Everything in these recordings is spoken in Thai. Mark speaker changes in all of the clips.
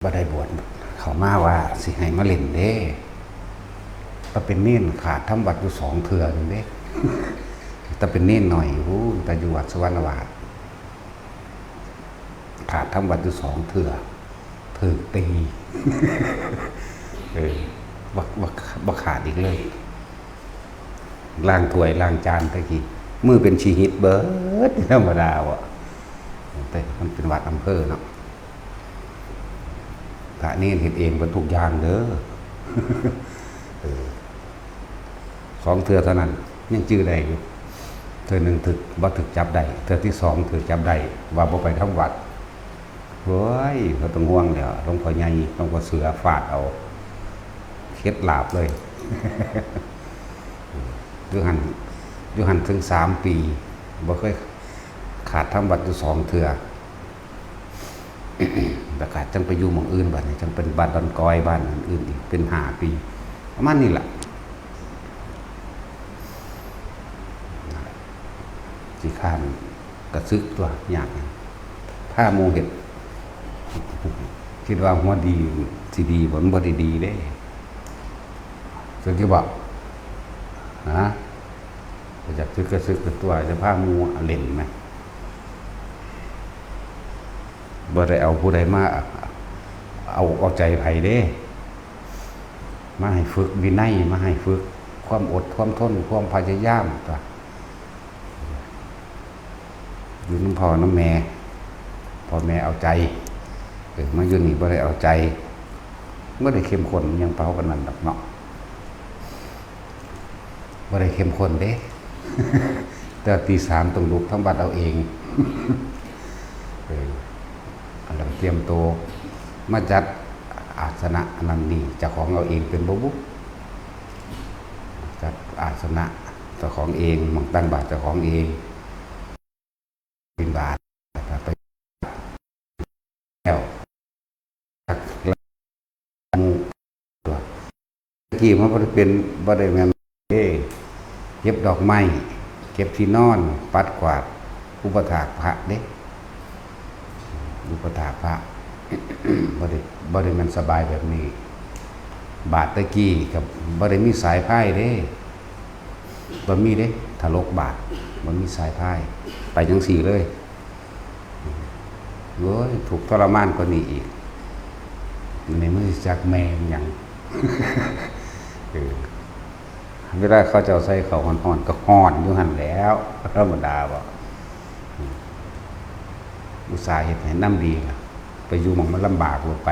Speaker 1: บ่ได้บวชเขามาว่าสิให้มาเล่นเด้ถ้าเป็นเน้นขาดทำวัดอยู่2 เทื่อนึงเด้แต่เป็นเน้นหน่อยแต่อยู่วัดสุวรรณวาสขาดทำวัดอยู่2 เทื่อถูกตีบ่ขาดอีกเลยล้างถ้วยล้างจานตะกี้มือเป็นชีหิตเบิดธรรมดาวะแต่มันเป็นวัดอำเภอเนาะพระนี่เห็นเองเป็นทุกอย่างเด้อ2 เทื่อเท่านั้นยังจื้อได้อยู่เทื่อหนึ่งถึกบ่ถึกจับได้เทื่อที่2ถึกจับได้ว่าบ่ไปทำวัดเฮ้ยเขาต้องห่วงแล้วหลวงพ่อใหญ่หลวงพ่อเสือฟาดเอาเคล็ดลาบเลยอยู่หันถึง3 ปีบ่เคยขาดทำวัดอยู่2 เทื่อแต่ขาดจังไปอยู่หม้องอื่นบัดนี้จังเป็นบ้านดอนกอยบ้านอื่นอีกเป็น5 ปีประมาณนี้แหละสิข้านกระซึกตัวอย่างผ้าโมเห็ดคิดว่าหัวดีสิดีบ่มันบ่ได้ดีเด้ซึ่งที่บอกนะจากซึกกระซึกตัวจะผ้ามูเล่นไหมบ่ได้เอาผู้ใดมาเอาใจไผเด้มาให้ฝึกวินัยมาให้ฝึกความอดความทนความพยายามตัวอยู่น้ำพ่อน้ำแม่พ่อแม่เอาใจมาอยู่นี่บ่ได้เอาใจเมื่อได้เข้มข้นยังเป่ากันนั่นดอกเนาะบ่ได้เข้มข้นเด้ แต่ตี 3ต้องลุกทั้งบัดเอาเองเราเตรียมตัวมาจัดอาสนะอันนั้นนี่เจ้าของเอาเองเป็นบุจัดอาสนะเจ้าของเองหม่องตั้งบาตรเจ้าของเองบิณฑบาตไปแล้วที่มันบ่ได้เป็นบ่ได้แม่นเก็บดอกไม้เก็บที่นอนปัดกวาดอุปถากพระเด้อุปถากพระ บ่ได้มันสบายแบบนี้บาทตะกี้กับบ่ได้มีสายพายเด้บ่มีเด้ทะลกบาทบ่มีสายพายไปจังสี่เลยโอ้ยถูกทรมานกว่านี้อีกในมือจักแม่หยัง เวลาเขาจะเอาใส่เขาห่อนๆก็ห่อนอยู่หั่นแล้วธรรมดาบ่อุตส่าห์เฮ็ดให้น้ำดีไปอยู่หม้องมันลำบากลงไป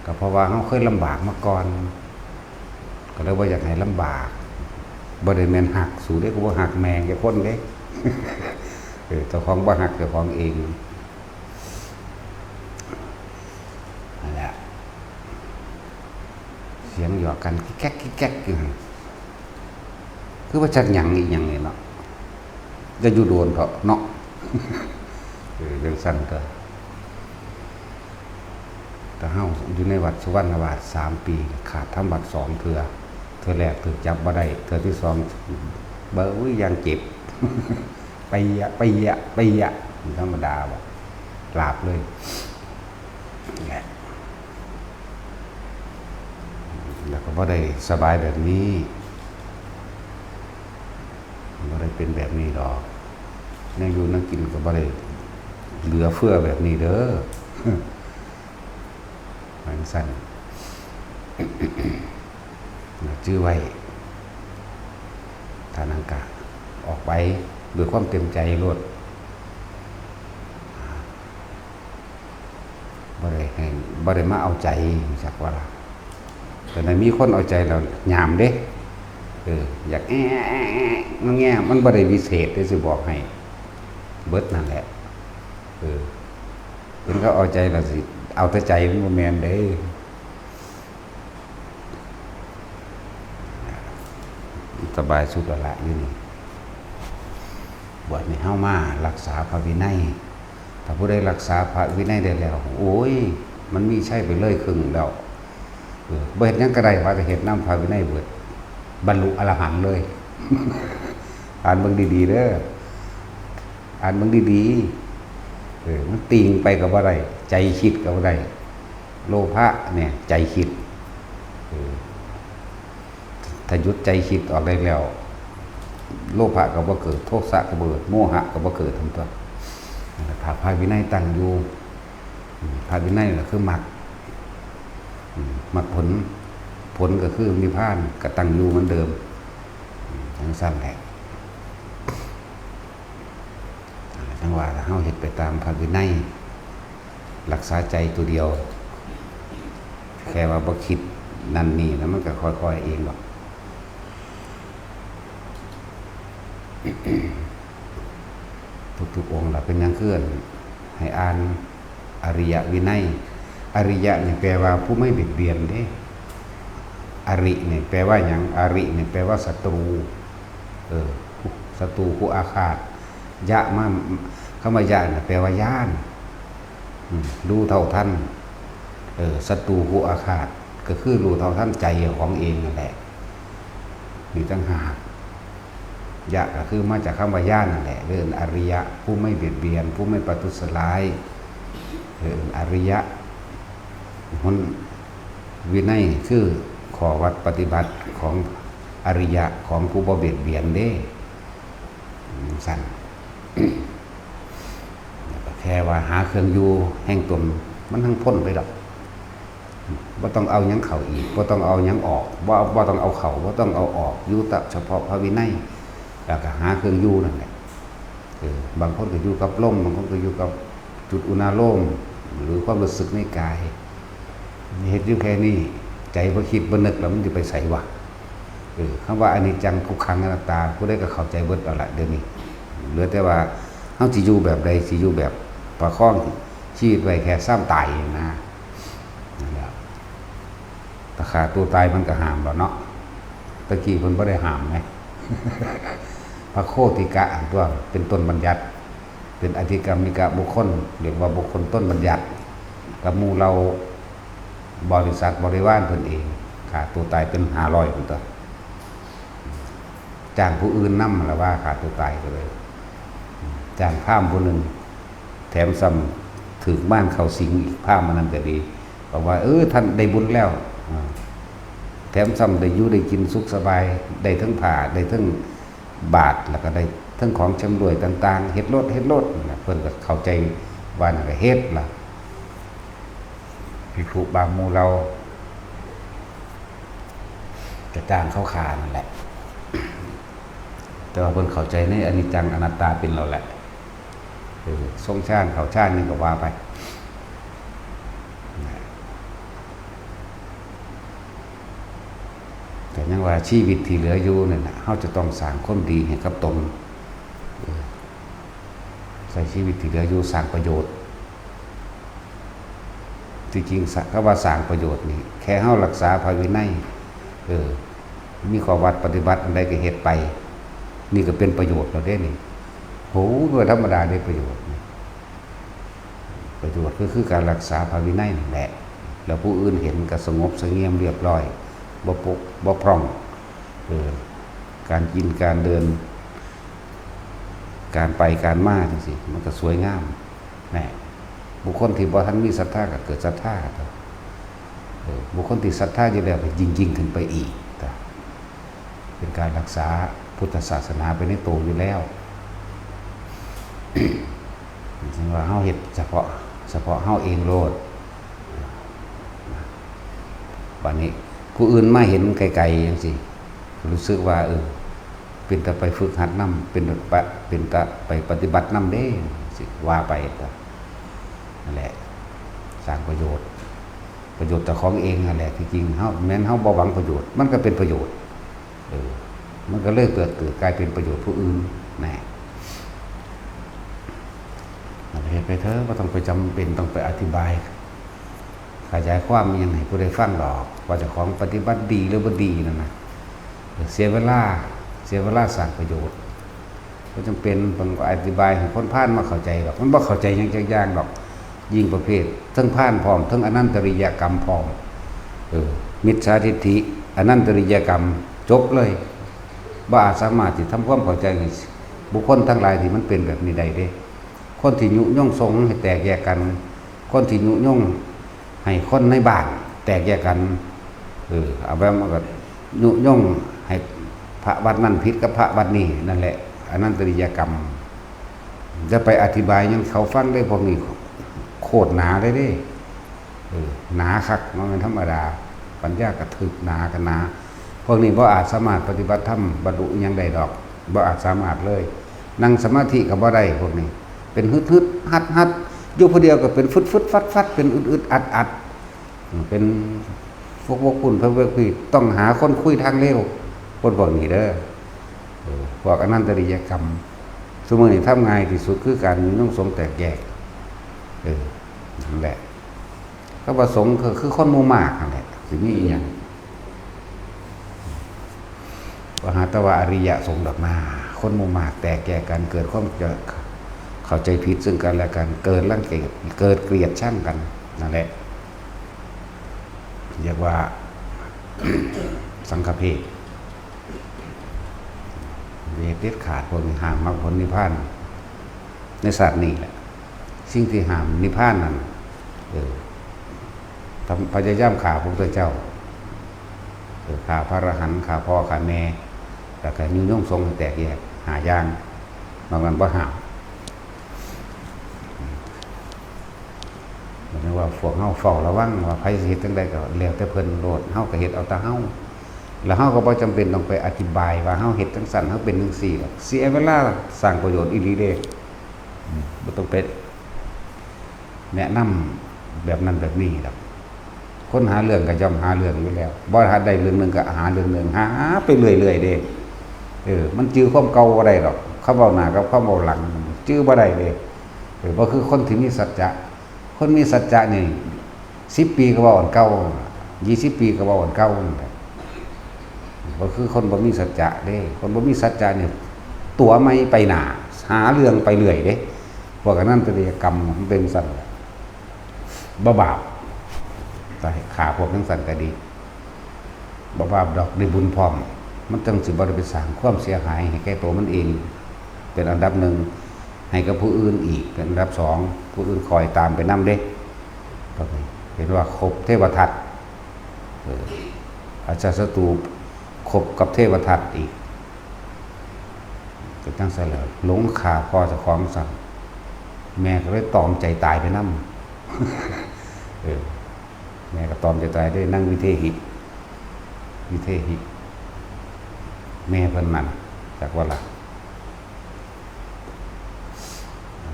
Speaker 1: ก็เพราะว่าเขาเคยลำบากมาก่อนก็เลยว่าอยากให้ลำบากบ่ได้แม่นหักสู่ได้ก็บ่หักแมงแกคนเด้ เจ้าของบ่หักเจ้าของเองนั่นแหละเสียงหยอกกันแก๊กแก๊กอยู่คือว่าจักหยังอีกหยังนี่เนาะจะอยู่โดนเถาะเนาะเรื่องสั้นก็แต่เฮาอยู่ในวัดสุวรรณวาส3 ปีขาดทำวัด2 เทื่อแรกถูกจับบ่ได้เทื่อที่2เบ้อยังเจ็บ ไปยะธรรมดาบ่ลาบเลยแล้วก็บ่ได้สบายแบบนี้บ่ได้เป็นแบบนี้ดอกนั่งอยู่นั่งกินก็บ่ได้เหลือเฟือแบบนี้เด้อ มันสั้น จื้อไว้ฐานังกะออกไปด้วยความเต็มใจโลดบ่ได้มาเอาใจจักว่าล่ะแต่ในมีคนเอาใจเราหยามเด้อยากแง่มันบ่ได้วิเศษได้สิบอกให้เบิดนั่นแหละเพิ่นก็เอาใจเราสิเอาแต่ใจมันบ่แม่นเด้สบายสุดละอยู่นี่บวชนี่เฮามารักษาพระวินัยถ้าผู้ใดรักษาพระวินัยได้แล้วโอ้ยมันมีใช่ไปเลยครึ่งแล้วบ่เฮ็ดหยังก็ได้ว่าจะเฮ็ดนำพระวินัยเบิดบรรลุอรหันต์เลย อ่านเบิ่งดีๆเด้ออ่านเบิ่งดีๆ มันติงไปกับว่าไรใจคิดกับว่าไรโลภะเนี่ยใจคิดถ้าหยุดใจคิดออกได้แล้วโลภะก็บ่เกิดโทสะก็บ่เกิดโมหะก็บ่เกิดทั้งตัวถ้าพระวินัยตั้งอยู่พระวินัยก็คือมรรคผลก็คือนิพพานก็ตั้งอยู่เหมือนเดิมทั้งสั้นแหละจังหวะเฮาเฮ็ดไปตามพระวินัยรักษาใจตัวเดียวแค่ว่าบ่คิดนั่นนี่แล้วมันก็ค่อยๆเองหรอกทุกๆองค์ล่ะเป็นอย่างเคลื่อนให้อ่านอริยวินัยอริยะนี่แปลว่าผู้ไม่เบียดเบียนเด้อรินี่แปลว่าหยังอรินี่แปลว่าศัตรูศัตรูผู้อาฆาตยะมาคำว่ายะนี่แปลว่าย่านรู้เท่าทันศัตรูผู้อาฆาตก็คือรู้เท่าทันใจของเองนั่นแหละนี่ต่างหากยะก็คือมาจากคำว่าย่านนั่นแหละเรื่องอริยะผู้ไม่เบียดเบียนผู้ไม่ประทุษร้ายอริยะมันวินัยคือขอวัดปฏิบัติของอริยะของผู้บ่เบียดเบียนเด้สั่น แค่ว่าหาเครื่องอยู่แห่งตนมันทั้งพ้นไปดอกว่าต้องเอายังเข่าอีกว่าต้องเอายังออกว่าต้องเอาเข่าว่าต้องเอาออกอยู่แต่เฉพาะพระวินัยแล้วก็หาเครื่องอยู่นั่นแหละบางคนก็อยู่กับลมบางคนก็อยู่กับจุดอุณาโลมหรือความรู้สึกในกายเห็นอยู่แค่นี้ใจบ่คิดบ่นึกแล้วมันจะไปใส่วะคำว่าอนิจจังทุกขังอนัตตาผู้ใดก็เข้าใจเบิดเอาละเดี๋ยวนี้เหลือแต่ว่าเฮาสิอยู่แบบใดสิอยู่แบบประคองชีวิตไว้แค่ซ้ำตายนะนั่นแหละตะขาตัวตายมันก็ห้ามแล้วเนาะตะกี้เพิ่นบ่ได้ห้ามไง พระโคติกะตัวเป็นต้นบัญญัติเป็นอธิกรรมิกะบุคคลเรียกว่าบุคคลต้นบัญญัติกับหมู่เราบริษัทบริวารเพิ่นเองขาดตัวตายเป็น500พุ่นตัวจ้างผู้อื่นนำแล้วว่าขาดตัวตายก็เลยจ้างพราหมณ์ผู้หนึ่งแถมซ้ำถึงบ้านเขาสิงอีกพราหมณ์มันนั้นก็ดีบอกว่าท่านได้บุญแล้วแถมซ้ำได้อยู่ได้กินสุขสบายได้ทั้งผ่าได้ทั้งบาทแล้วก็ได้ทั้งของชำร่วยต่างๆเฮ็ดรถเพิ่นก็เข้าใจว่านั่นก็เฮ็ดล่ะภิกษุบางหมู่เราจะจ้างเขาขานั่นแหละแต่ว่าเพิ่นเข้าใจในอนิจจังอนัตตาเป็นเราแหละทรงชาติเขาชาตินึงก็ว่าไปแต่ยังว่าชีวิตที่เหลืออยู่เนี่ยนะเฮาจะต้องสร้างความดีให้กับตนใช้ชีวิตที่เหลืออยู่สร้างประโยชน์จริงๆก็ว่าสร้างประโยชน์นี่แค่เฮารักษาพระวินัยมีข้อวัดปฏิบัติอันใดก็เฮ็ดไปนี่ก็เป็นประโยชน์เราได้นี่โหโดยธรรมดาได้ประโยชน์ก็คือการรักษาพระวินัยนั่นแหละแล้วผู้อื่นเห็นก็สงบเสงี่ยมเรียบร้อยบ่ปกบ่พร่องการกินการเดินการไปการมาจังซี่มันก็สวยงามแน่บุคคลที่บ่ทันมีศรัทธาก็เกิดศรัทธาบุคคลที่ศรัทธาอยู่แล้วก็ยิ่งขึ้นไปอีกเป็นการรักษาพุทธศาสนาไปในตัวอยู่แล้วฉะนั้นว่าเฮาเฮ็ดเฉพาะเฮาเองโลดบัดนี้ผู้อื่นมาเห็นไกลๆจังซี่รู้สึกว่าเป็นตาไปฝึกหัดนำเป็นตาไปปฏิบัตินำเด้สิว่าไปนั่นแหละสร้างประโยชน์เจ้าของเองนั่นแหละที่จริงเฮาแม้นเฮาบ่หวังประโยชน์มันก็เป็นประโยชน์มันก็เลยเกิดกลายเป็นประโยชน์ผู้อื่นแน่เหตุไปเถอะว่าต้องไปจำเป็นต้องไปอธิบายขยายความยังให้ผู้ใดฟังดอกว่าเจ้าของปฏิบัติดีหรือบ่ดีนั่นนะเสียเวลาสร้างประโยชน์ก็จำเป็นต้องอธิบายให้คนผ่านมาเข้าใจดอกมันบ่เข้าใจยังจักอย่างดอกยิ่งประเภททั้งผ่านพร้อมทั้งอนันตริยกรรมพร้อมมิจฉาทิฏฐิอนันตริยกรรมจบเลยบ่อาจสามารถที่ทำความเข้าใจให้บุคคลทั้งหลายที่มันเป็นแบบนี้ได้เด้ คนที่ยุยงสงฆ์ให้แตกแยกกัน คนที่ยุยงให้คนในบ้านแตกแยกกันเอาแบบมันก็ยุยงให้พระวัดนั้นผิดกับพระวัดนี้นั่นแหละอนันตริยกรรมจะไปอธิบายยังเขาฟังได้พวกนี้โคตรหนาได้เด้หนาคักมันเป็นธรรมดาปัญญากระถึกหนากันหนาพวกนี้บ่อาจสามารถปฏิบัติธรรมบรรลุยังได้ดอกบ่อาจสามารถเลยนั่งสมาธิกับบ่ได้พวกนี้เป็นฮึดฮัดอยู่ผู้เดียวก็เป็นฟึดฟัดเป็นอึดอัดเป็นพวกคุณเพื่อคุยต้องหาคนคุยทางเร็วคนพวกนี้เด้อพวกอนันตริยกรรมสมมติทำง่ายที่สุดคือการต้องสงแตกแยกนั่นแหละก็ประสงค์คือคนมูมากนั่นแหละสิ่งนี้อย่างวหาตวะอริยะสงฆ์ดอกนาคนมูมากแตกแยกกันเกิดความเข้าใจผิดซึ่งกันและกันเกิดรังเกียจเกิดเกลียดชังกันนั่นแหละเรียกว่า สังฆเพศเวทเด็ดขาดพวกนี้ห้ามมรรคผลนิพพานในศาสตร์นี้แหละสิ่งที่ห้ามนิพพานนั้นพยายามฆ่าพระพุทธเจ้าฆ่าพระอรหันต์ฆ่าพ่อฆ่าแม่แต่การยุยงสงฆ์แตกแยกหาย่างบางวันก็ห้ามหมายถึงว่าพวกเฮาเฝ้าระวังว่าไผสิเฮ็ดจังไดก็แล้วแต่เพิ่นโลดเฮาก็เฮ็ดเอาแต่เฮาแล้วเฮาก็บ่จำเป็นต้องไปอธิบายว่าเฮาเฮ็ดจังซั่นเฮาเป็นจังซี่หรอกเสียเวลาสร้างประโยชน์อีหลีเด้บ่ต้องไปแนะนำแบบนั้นแบบนี้หรอกคนหาเรื่องก็ย่อมหาเรื่องอยู่แล้วบ่หาได้เรื่องนึงก็หาเรื่องนึงหาไปเรื่อยๆเด้มันจื้อความเก่าบ่ได้หรอกเขาเว้าหน้ากับเขาเว้าหลังจื้อบ่ได้เด้บ่คือคนที่มีสัจจะคนมีสัจจะนี่10 ปีก็เว้าอันเก่า20 ปีก็เว้าอันเก่าบ่คือคนบ่มีสัจจะเด้คนบ่มีสัจจะนี่ตัวไม่ไปหน้าหาเรื่องไปเรื่อยเด้พวกนั้นตริยกรรมมันเป็นสั่นบ่บาปแต่ขาพวกนั้นสั่นก็ดีบ่บาปดอกได้บุญพร้อมมันจังสิบ่ได้ไปสร้างความเสียหายให้แก่ตัวมันเองเป็นอันดับหนึ่งให้กับผู้อื่นอีกเป็นอันดับ2ผู้อื่นคอยตามไปนำเด้เห็นว่าครบเทวทัตอาจารย์ศัตรูคบกับเทวทัตอีกก็จังซั่นแหละหลงฆ่าพ่อเจ้าของสั่นแม่ก็เลยตอมใจตายไปนำแม่ก็ตอมใจตายได้นั่งวิเทหิแม่เพิ่นนั่นจากว่าล่ะ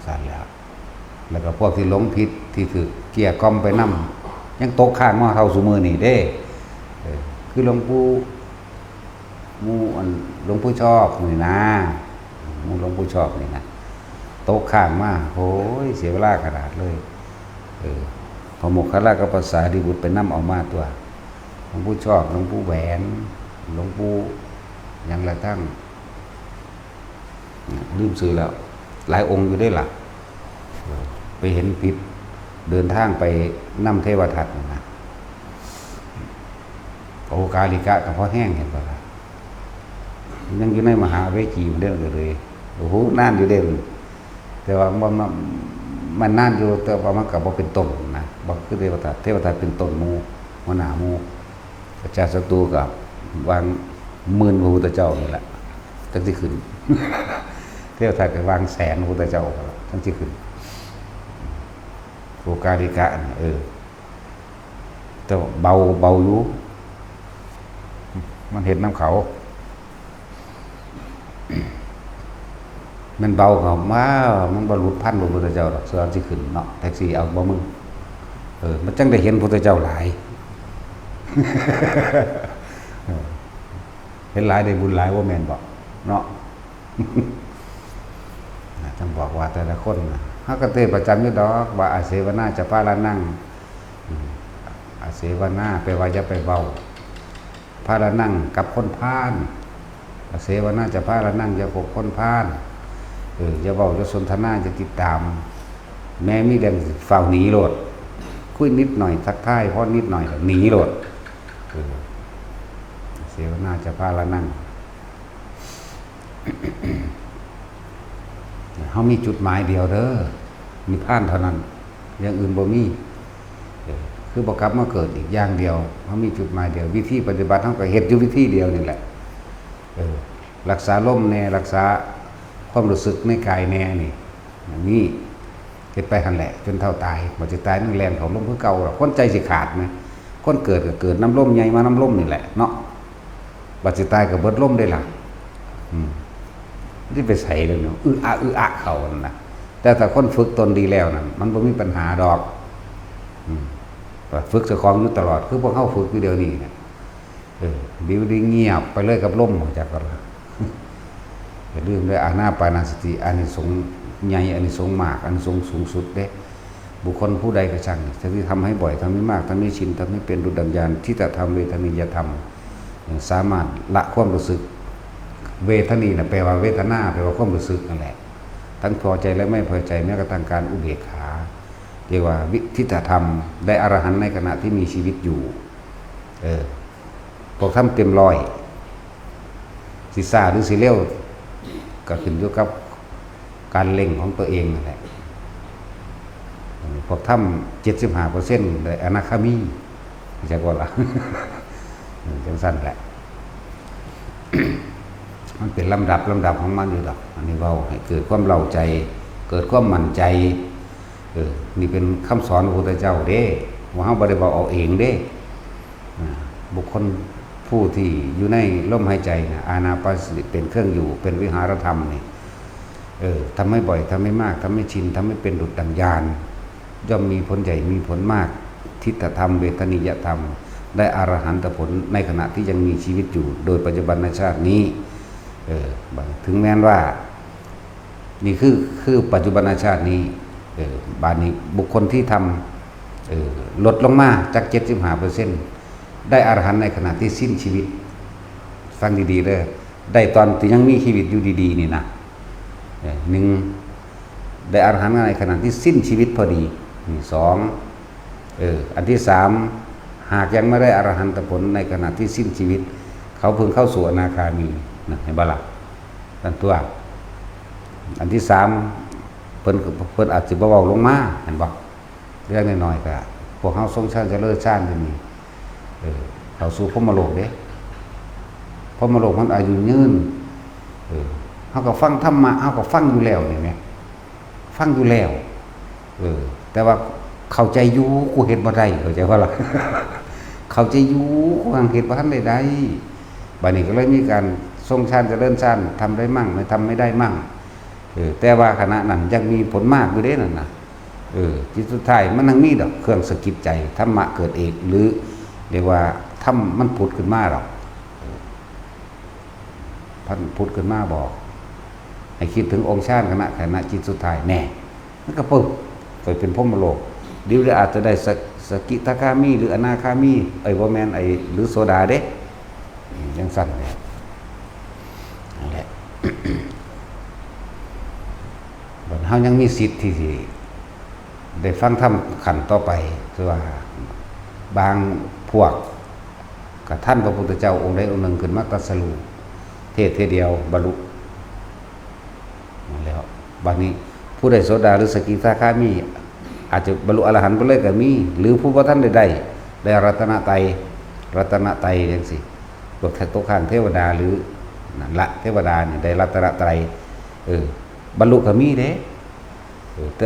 Speaker 1: สั่นแล้วก็พวกที่หลงผิดที่ถูกเกลี้ยกล่อมไปนำยังตกข้างมาเท่าซุมื้อนี้เด้คือหลวงปู่หลวงปู่ชอบนี่นะหลวงปู่ชอบนี่นะโต๊ะข้างมาโอ้ยเสียเวลาขนาดเลยพอหมกขลากับภาษาดีบุตรเป็นน้ำออกมาตัวหลวงปู่ชอบหลวงปู่แหวนหลวงปู่ยังละทั้งลืมซื้อแล้วหลายองค์อยู่ได้ล่ะไปเห็นผิดเดินทางไปน้ำเทวทัตนะโอกาลิกะกับพ่อแห้งเห็นป่ะยังอยู่ในมหาเวจีอยู่เด้อเลยโอ้โหนานอยู่เด้อแต่ว่ามันนานอยู่แต่ว่ามันกับว่าเป็นต้นนะบอกคือเทวทัตเป็นต้นมูหัวหน้ามูพระเจ้าศัตรูกับวางหมื่นพระพุทธเจ้านี่แหละทั้งที่ขึ้น เทวทัตกับวางแสนพระพุทธเจ้าทั้งที่ขึ้นโอกาลิกะแต่เบาอยู่มันเห็นน้ำเขามันเบาเขาว่ามันบรรลุพันธุ์พระพุทธเจ้าดอกเสือที่ขึ้นเนาะแท็กซี่เอาบ่มึงมันจังได้เห็นพระพุทธเจ้าหลาย เห็นหลายได้บุญหลายว่าแม่นบอกเนาะ ต้องบอกว่าแต่ละคนเฮาก็เทศประจำอยู่ดอกว่าอาเสวนาจะพาละนั่งอาเสวนาไปว่าจะไปเบาพาละนั่งกับคนพาลอาเสวนาจะพาละนั่งจะพบคนพาลจะเบาจะสนทนาจะติดตามแม้มีเรื่องฝ่าวหนีโลดคุยนิดหน่อยทักทายเพราะนิดหน่อยหนีโลดเสวนาจะพาละนั่ง เฮามีจุดหมายเดียวเด้อนิพพานเท่านั้นอย่างอื่นบ่มีคือบ่กลับมาเกิดอีกอย่างเดียวเฮามีจุดหมายเดียววิธีปฏิบัติเฮาก็เฮ็ดอยู่วิธีเดียวนี่แหละรักษาลมแน่รักษาความรู้สึกในกายแน่นี่นี่เฮ็ดไปหั่นแหละจนเท่าตายบ่สิตายนั่งแล่นเข้าลมคือเก่าหรอกคนใจสิขาดมั้ยคนเกิดก็เกิดน้ำลมใหญ่มาน้ำลมนี่แหละเนาะบ่สิตายก็เบิดลมได้ล่ะที่ไปใส่เลยเนาะอะเขานั่นน่ะแต่ถ้าคนฝึกตนดีแล้วนั่นมันบ่มีปัญหาดอกฝึกเจ้าของอยู่ตลอดคือพวกเฮาฝึกอยู่เดี๋ยวนี้เนี่ยดิวดีเงียบไปเลยกับลมจักก็ล่ะอย่าลืมด้วยอานาปานสติอานิสงส์ใหญ่อานิสงส์มากอานิสงส์สูงสุดเด้บุคคลผู้ใดก็ช่างที่ทำให้บ่อยทำให้มากทำให้ชินทำให้เป็นดุจดัญญาณที่จะทำเวทนิยธรรมสามารถละความรู้สึกเวทนีน่ะแปลว่าเวทนาแปลว่าความรู้สึกนั่นแหละทั้งพอใจและไม่พอใจแม้กระทั่งการอุเบกขาเรียกว่าวิทิฏฐธรรมได้อรหันต์ในขณะที่มีชีวิตอยู่พวกทำเต็มร้อยสิซ่าหรือสิเร็วก็ขึ้นอยู่กับการเล็งของตัวเองนั่นแหละพวกทำ75%ได้อนาคามีจักว่าล่ะจังสั้นแหละมันเป็นลำดับของมันอยู่ดอกอันนี้เว้าให้เกิดความเล่าใจเกิดความมั่นใจนี่เป็นคำสอนของพระพุทธเจ้าเด้ว่าเฮาบ่ได้เว้าเอาเองเด้บุคคลผู้ที่อยู่ในลมหายใจนะอานาปานสติเป็นเครื่องอยู่เป็นวิหารธรรมนี่ทำให้บ่อยทำให้มากทำให้ชินทำให้เป็นดุจดัญญาณย่อมมีผลใหญ่มีผลมากทิฏฐธรรมเวทนิยธรรมได้อรหันตผลในขณะที่ยังมีชีวิตอยู่โดยปัจจุบันในชาตินี้ถึงแม้ว่านี่คือปัจจุบันชาตินี้บาดนี้บุคคลที่ทำลดลงมาจาก 75% ได้อรหันต์ในขณะที่สิ้นชีวิตฟังดีๆเด้อได้ตอนที่ยังมีชีวิตอยู่ดีๆนี่นะหนึ่งได้อรหันต์ในขณะที่สิ้นชีวิตพอดีสองอันที่สามหากยังไม่ได้อรหันตผลในขณะที่สิ้นชีวิตเขาเพิ่งเข้าสู่อนาคามีนะเห็นบ่ล่ะนั่นตัวอันที่สามเพิ่นอาจจะเบาๆลงมาเห็นบ่เรื่องน้อยๆก็พวกเฮาทรงชาติเจริญชาตินี่เข้าสู่พรหมโลกเด้พรหมโลกมันอายุยืนเฮาก็ฟังธรรมะเฮาก็ฟังอยู่แล้วนี่แหมฟังอยู่แล้วแต่ว่าเข้าใจอยู่กูเฮ็ดบ่ได้เข้าใจว่าล่ะ เข้าใจอยู่กูหังเฮ็ดบ่ทันได้บัดนี้ก็เลยมีการทรงชาติเจริญชาติทำได้มั่งไม่ทำไม่ได้มั่งแต่ว่าขณะนั้นยังมีผลมากอยู่เด้นั่นน่ะจิตสุดท้ายมันยังมีดอกเครื่องสะกิดใจธรรมะเกิดเองหรือเรียกว่าธรรมมันผุดขึ้นมาหรอกพันผุดขึ้นมาบอกให้คิดถึงองค์ชาติขณะจิตสุดท้ายแน่มันก็ปึ๊บไปเป็นพรหมโลกเดี๋ยวอาจจะได้สกิทาคามีหรืออนาคามีบ่แม่นหรือโสดาเด้ยังสั่นเลยนั่นแหละ เฮายังมีสิทธิ์ที่ได้ฟังธรรมขันต่อไปคือว่าบางพวกกับท่านพระพุทธเจ้าองค์ใดองค์หนึ่งขึ้นมาตรัสรู้เทศเดียวบรรลุแล้วบัดนี้ผู้ใดโสดาหรือสกิทาคามีอาจจะบรรลุอรหันต์ไปเลยก็มีหรือผู้บ่ทันได้รัตนตรัยจังซี่พวกตกข้างเทวดาหรือนั่นละเทวดานี่ได้รัตนตรัยบรรลุก็มีเด้แต่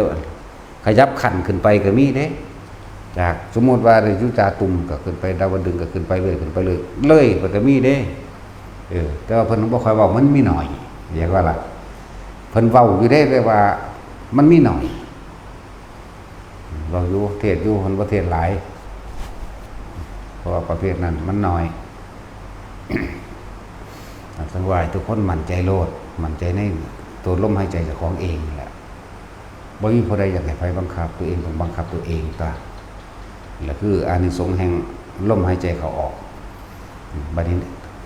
Speaker 1: ขยับขันขึ้นไปก็มีเด้จากสมมติว่าได้ยุจาตุมก็ขึ้นไปดาวดึงก็ขึ้นไปเลยก็มีเด้แต่ว่าเพิ่นบ่ค่อยเว้ามันมีหน่อยเรียกว่าล่ะเพิ่นเว้าอยู่เด้แต่ว่ามันมีหน่อยเราอยู่เทศอยู่เพิ่นบ่เทศหลายเพราะว่าประเภทนั้นมันน้อยสังวายทุกคนมั่นใจโลดมั่นใจในตัวลมหายใจเจ้าของเองแหละบ่มีผู้ใดอยากให้ไผบังคับตัวเองต้องบังคับตัวเองตาแล้วคืออานิสงส์แห่งลมหายใจเข้าออกบัดนี้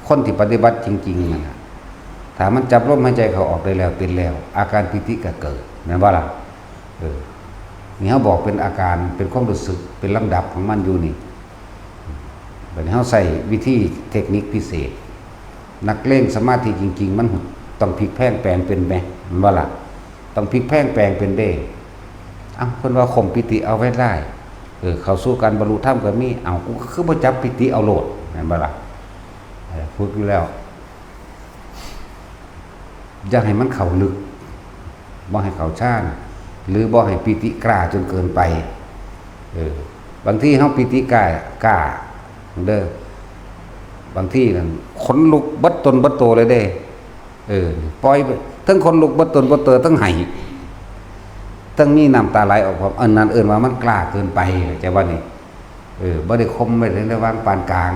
Speaker 1: คนที่ปฏิบัติจริงๆนั่นน่ะถ้ามันจับลมหายใจเข้าออกได้แล้วเป็นแล้วอาการปิติก็เกิดแม่นบ่ล่ะนี่เฮาบอกเป็นอาการเป็นความรู้สึกเป็นลำดับของมันอยู่นี่บัดนี้เฮาใส่วิธีเทคนิคพิเศษนักเล่นสมาธิจริงๆมันต้องพลิกแพลงแปลงเป็นแม่นบ่ล่ะต ต้องพลิกแพลงแปลงเป็นเด้เพิ่นว่าข่มปิติเอาไว้ได้เข้าสู่การบรรลุธรรมก็มีกูคือบ่จับปิติเอาโลดแม่นบ่ล่ะฝึกอยู่แล้วอย่าให้มันเข้าลึกบ่ให้เข้าชานหรือบ่ให้ปิติกล้าจนเกินไปบางทีเฮาปิติกล้าเด้อบางทีนั่นขนลุกบัดตนบัดโตเลยเด้ปล่อยทั้งขนลุกบัดตนบัดเตอทั้งไห้ทั้งมีน้ำตาไหลออกความอันนั้นว่ามันกล้าเกินไปใจว่านี่บ่ได้คมไว้ในระหว่างปานกลาง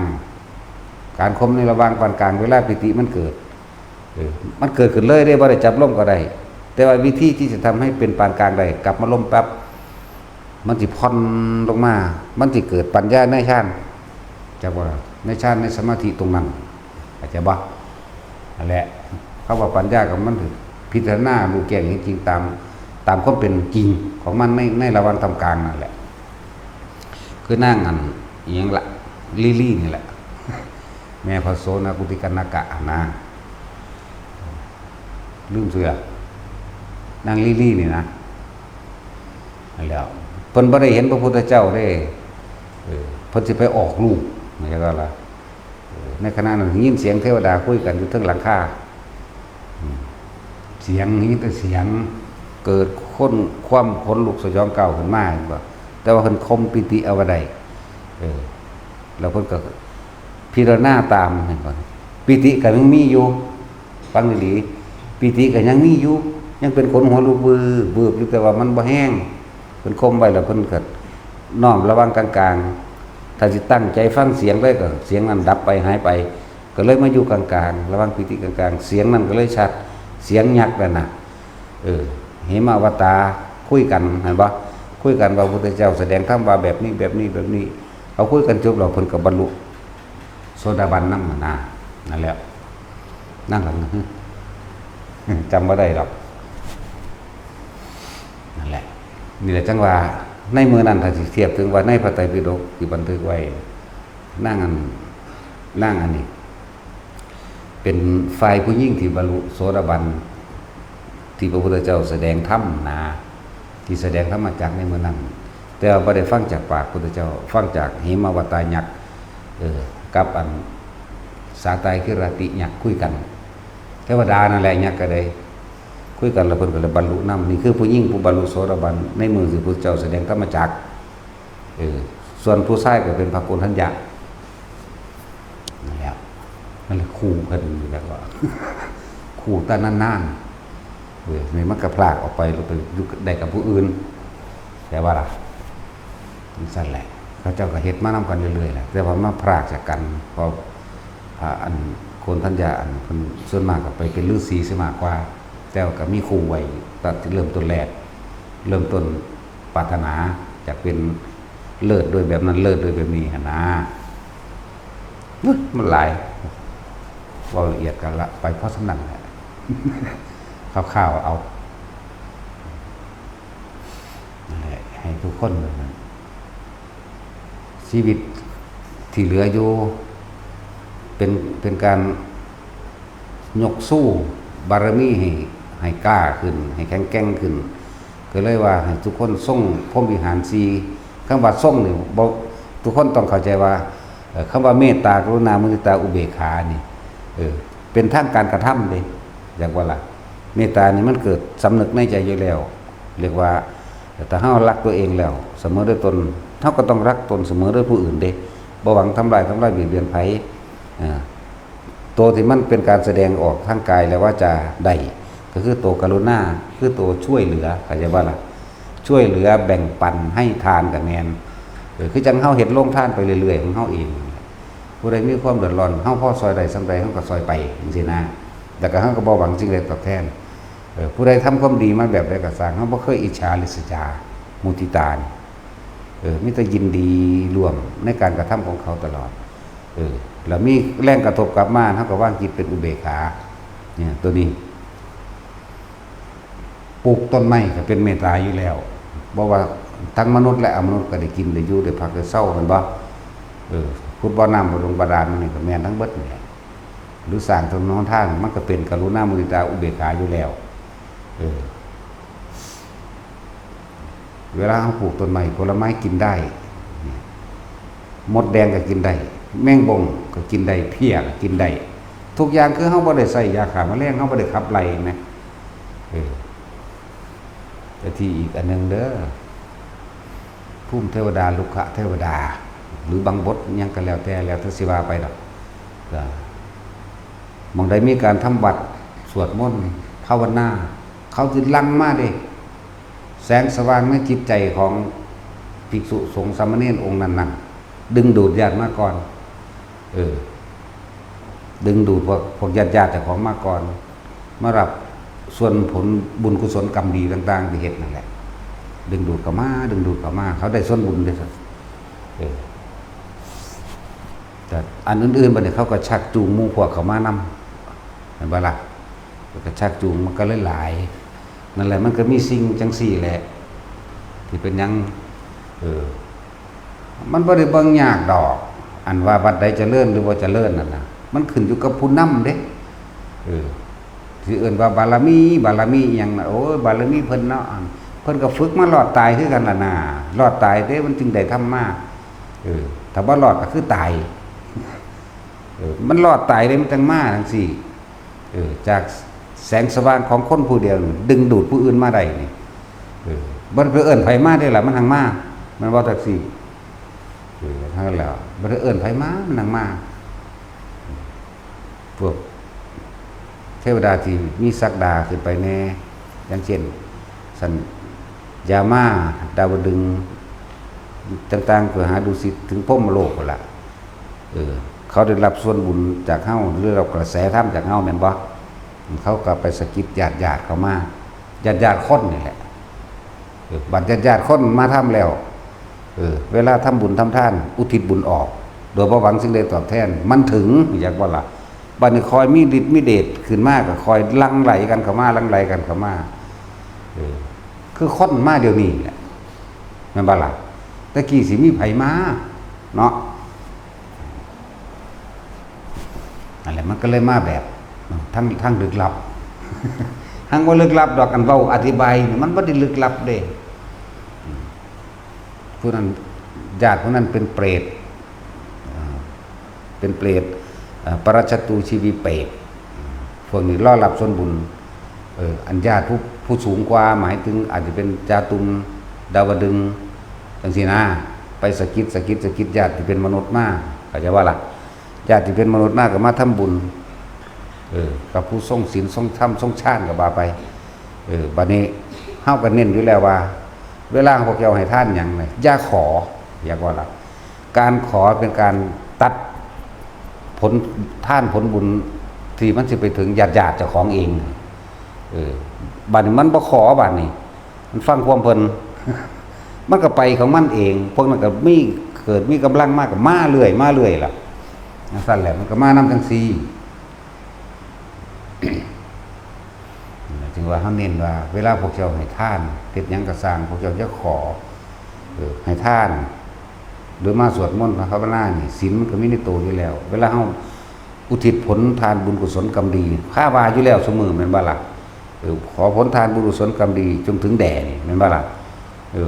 Speaker 1: การคมในระหว่างปานกลางเวลาปิติมันเกิดมันเกิดขึ้นเลยได้บ่ได้จับลมก็ได้แต่ว่าวิธีที่จะทำให้เป็นปานกลางได้กลับมาลมปั๊บมันสิผ่อนลงมามันสิเกิดปัญญาในฌานจักว่าในฌานในสมาธิตรงนั้นอาจจะบ่นั่นแหละคำว่าปัญญากับมันพิจารณารู้แจ้งจริงๆตามความเป็นจริงของมันในระหว่างทำกลางนั่นแหละคือนั่งอันอีหยังละลี่นี่แหละแม่พระโสนกุติกนกะนะลืมเสือนั่งลี่นี่นะนั่นแล้วเพิ่นบ่ได้เห็นพระพุทธเจ้าได้เพิ่นสิไปออกลูกนี่ก็ล่ะในขณะนั้นยินเสียงเทวดาคุยกันอยู่เทิงหลังคาเสียงนี้แต่เสียงเกิดความขนลุกสยองเก่าขึ้นมาบ่แต่ว่าเพิ่นคมปิติเอาไว้ได้แล้วเพิ่นก็พิจารณาตามเห็นบ่ปิติก็ยังมีอยู่ฟังดีๆปิติก็ยังมีอยู่ยังเป็นขนหัวลุกบืบอยู่แต่ว่ามันบ่แห้งเพิ่นคมไว้แล้วเพิ่นก็น้อมระวังกลางๆถ้าสิตั้งใจฟังเสียงเลยก็เสียงนั้นดับไปหายไปก็เลยมาอยู่กลางๆระวังปิติกลางๆเสียงนั้นก็เลยชัดเสียงยักษ์นั่นน่ะเหมอวตารคุยกันเห็นบ่คุยกันว่าพระพุทธเจ้าแสดงธรรมว่าแบบนี้เขาคุยกันจบแล้วเพิ่นก็บรรลุโสดาบันนำนั่นแหละนั่งหลังจำบ่ได้หรอกนั่นแหละนี่แหละจังว่าในมือนั้นถ้าสิเทียบถึงว่าในพระไตรปิฎกที่บันทึกไว้นั่งอันนี้เป็นฝ่ายผู้หญิงที่บรรลุโสดาบันที่พระพุทธเจ้าแสดงธรรมที่แสดงธรรมจักในมือนั้นแต่ว่าบ่ได้ฟังจากปากพระพุทธเจ้าฟังจากเหมวตายักษ์กับอันสาไตคิรติยักษ์คุยกันเทวดานั่นแหละยักษ์ก็ได้คุยกันแล้วเพิ่นก็เลยบรรลุนำนี่คือผู้หญิงผู้บรรลุโสดาบันในมือที่พระพุทธเจ้าแสดงธรรมจักรส่วนผู้ชายก็เป็นพระโกณฑัญญะนั่นแหละมันเลยคู่กันอยู่แล้วก็คู่ตานานๆมันก็พลากออกไปแล้วไปอยู่ได้กับผู้อื่นแต่ว่าล่ะมันสั่นแหละเขาเจ้าก็เฮ็ดมานำกันเรื่อยๆแหละแต่ว่ามาพลากจากกันเพราะอันโกณฑัญญะอันเพิ่นส่วนมากก็ไปเป็นฤาษีซะมากกว่าแต่ว่าก็มีคู่ไว้ตั้งแต่เริ่มต้นแรกเริ่มต้นปรารถนาจะเป็นเลิศโดยแบบนั้นเลิศโดยแบบนี้หั่นนะมันหลายว่าละเอียดกันละไปเพราะสำนักแหละข้าวๆเอาให้ทุกคนชีวิตที่เหลืออยู่เป็นการยกสู้บารมีให้กล้าขึ้นให้แข็งแกร่งขึ้นก็เลยว่าให้ทุกคนทรงพรหมวิหาร4คำว่าทรงนี่บ่ทุกคนต้องเข้าใจว่าคำว่าเมตตากรุณามุทิตาอุเบกขานี่เป็นทางการกระทำเด้อย่างว่าล่ะเมตตานี่มันเกิดสำนึกในใจอยู่แล้วเรียกว่าถ้าเฮารักตัวเองแล้วเสมอด้วยตนเฮาก็ต้องรักตนเสมอด้วยผู้อื่นเด้บ่หวังทำลายเบียดเบียนไผตัวที่มันเป็นการแสดงออกทางกายและวาจาได้ก็คือตัวกรุณาคือตัวช่วยเหลือเข้าใจบ่ล่ะช่วยเหลือแบ่งปันให้ทานกับแม่นคือจังเฮาเฮ็ดโรงทานไปเรื่อยๆของเฮาเองผู้ใดมีความเดือดร้อนเฮาพอซอยได้สำใดเฮาก็ซอยไปจังซี่นะแต่ก็เฮาก็บ่หวังสิ่งใดตอบแทนผู้ใดทำความดีมาแบบใดก็สร้างเฮาบ่เคยอิจฉาริษยามุทิตามีแต่ยินดีร่วมในการกระทำของเขาตลอดแล้วมีแรงกระทบกลับมาเฮาก็วางจิตเป็นอุเบกขาเนี่ยตัวนี้ปลูกต้นไม้ก็เป็นเมตตาอยู่แล้วบ่ว่าทั้งมนุษย์และอมนุษย์ก็ได้กินได้อยู่ได้พักได้เศร้าแม่นบ่ขุดบ่อน้ำบ่ลงบาดาลนี่ก็แม่นทั้งเบิดนี่แหละหรือสร้างถนนทางมันก็เป็นกรุณามุทิตาอุเบกขาอยู่แล้ว เวลาเฮาปลูกต้นไม้ผลไม้กินได้มดแดงก็กินได้แมงบงก็กินได้เพี้ยก็กินได้ทุกอย่างคือเฮาบ่ได้ใส่ยาฆ่าแมลงเฮาบ่ได้ขับไล่นะแต่ที่อีกอันนึงเด้อภูมิเทวดาลุกขะเทวดาหรือบางบทยังก็แล้วแต่สิว่าไปดอกมองใดมีการทำวัดสวดมนต์ภาวนาเขาสิลังมาเด้แสงสว่างในจิตใจของภิกษุสงฆ์สามเณรองค์นั้นๆดึงดูดญาติมาก่อนดึงดูดพวกญาติแต่ของมาก่อนมารับส่วนผลบุญกุศลกรรมดีต่างๆที่เฮ็ดนั่นแหละดึงดูดเข้ามาเขาได้ส่วนบุญด้วยแต่อันอื่นๆบัดนี้เขาก็ชักจูงหมู่พวกเขามานำเห็นบ่ล่ะก็ชักจูงมันก็หลายนั่นแหละมันก็มีสิ่งจังซี่แหละที่เป็นหยังมันบ่ได้เบิ่งยากดอกอันว่าวัดใดเจริญหรือว่าเจริญนั่นน่ะมันขึ้นอยู่กับผู้นำเด้ที่เอิ้นว่าบารมีอิหยังน่ะโอ้ยบารมีเพิ่นเนาะเพิ่นก็ฝึกมารอดตายคือกันล่ะนะรอดตายเด้มันจึงได้ทำมาถ้าบ่รอดก็คือตายมันรอดตายได้มันจังมาจังซี่จากแสงสว่างของคนผู้เดียวดึงดูดผู้อื่นมาได้นี่บ่ได้เอิ้นไผมาได้ล่ะมันหังมามันบ่จักซี่เท่านั้นแล้วบ่ได้เอิ้นไผมามันหังมาพวกเทวดาที่มีศักดาขึ้นไปแน่อย่างเช่นสัญญามาดาวดึงต่างๆเพื่อหาดุสิตถึงพรหมโลกพุ่นล่ะเขาได้รับส่วนบุญจากเฮาหรือรับกระแสธรรมจากเฮาแม่นบ่เขาก็ไปสะกิดญาติๆเข้ามาญาติคนนี่แหละบัดญาติคนมาทำแล้วเวลาทำบุญทำทานอุทิศบุญออกโดยบ่หวังสิ่งใดตอบแทนมันถึงอยากบ่ล่ะบัดนี้คอยมีฤทธิ์มีเดชขึ้นมาก็คอยลังไหลกันเข้ามาคือคนมาเดี๋ยวนี้แหละแม่นบ่ล่ะตะกี้สิมีไผมาเนาะนั่นแหละมันก็เลยมาแบบทั้งลึกลับ ทั้งบ่ลึกลับดอกกันเว้าอธิบายมันบ่ได้ลึกลับเด้ผู้นั้นญาติผู้นั้นเป็นเปรตปรัชตูชีวิเปรตพวกนี้รอรับส่วนบุญอันญาติผู้สูงกว่าหมายถึงอาจจะเป็นจาตุมดาวดึงจังซี่นะไปสะกิดญาติที่เป็นมนุษย์มาเข้าใจว่าล่ะญาติที่เป็นมนุษย์มาก็มาทำบุญกับผู้ทรงศีลทรงธรรมทรงชาติก็ว่าไปบัดนี้เฮาก็เน้นอยู่แล้วว่าเวลาพวกเราให้ทานหยังนี่อย่าขออยากว่าล่ะการขอเป็นการตัดผลท่านผลบุญที่มันสิไปถึงญาติเจ้าของเองบัดนี้มันบ่ขอบัดนี้มันฟังความเพิ่น มันก็ไปของมันเองพวกนั้นก็มีกำลังมากก็มาเรื่อยล่ะนั่นแหละมันก็มานำจังซี่จึงว่าเฮาเน้นว่าเวลาพวกเจ้าให้ทานเฮ็ดหยังก็สร้างพวกเจ้าจะขอให้ทานหรือมาสวดมนต์ภาวนานี่ศีลมันก็มีในตัวอยู่แล้วเวลาเฮาอุทิศผลทานบุญกุศลกรรมดีข้าว่าอยู่แล้วเสมอแม่นบ่ล่ะขอผลทานบุญกุศลกรรมดีจงถึงแด่นี่แม่นบ่ล่ะ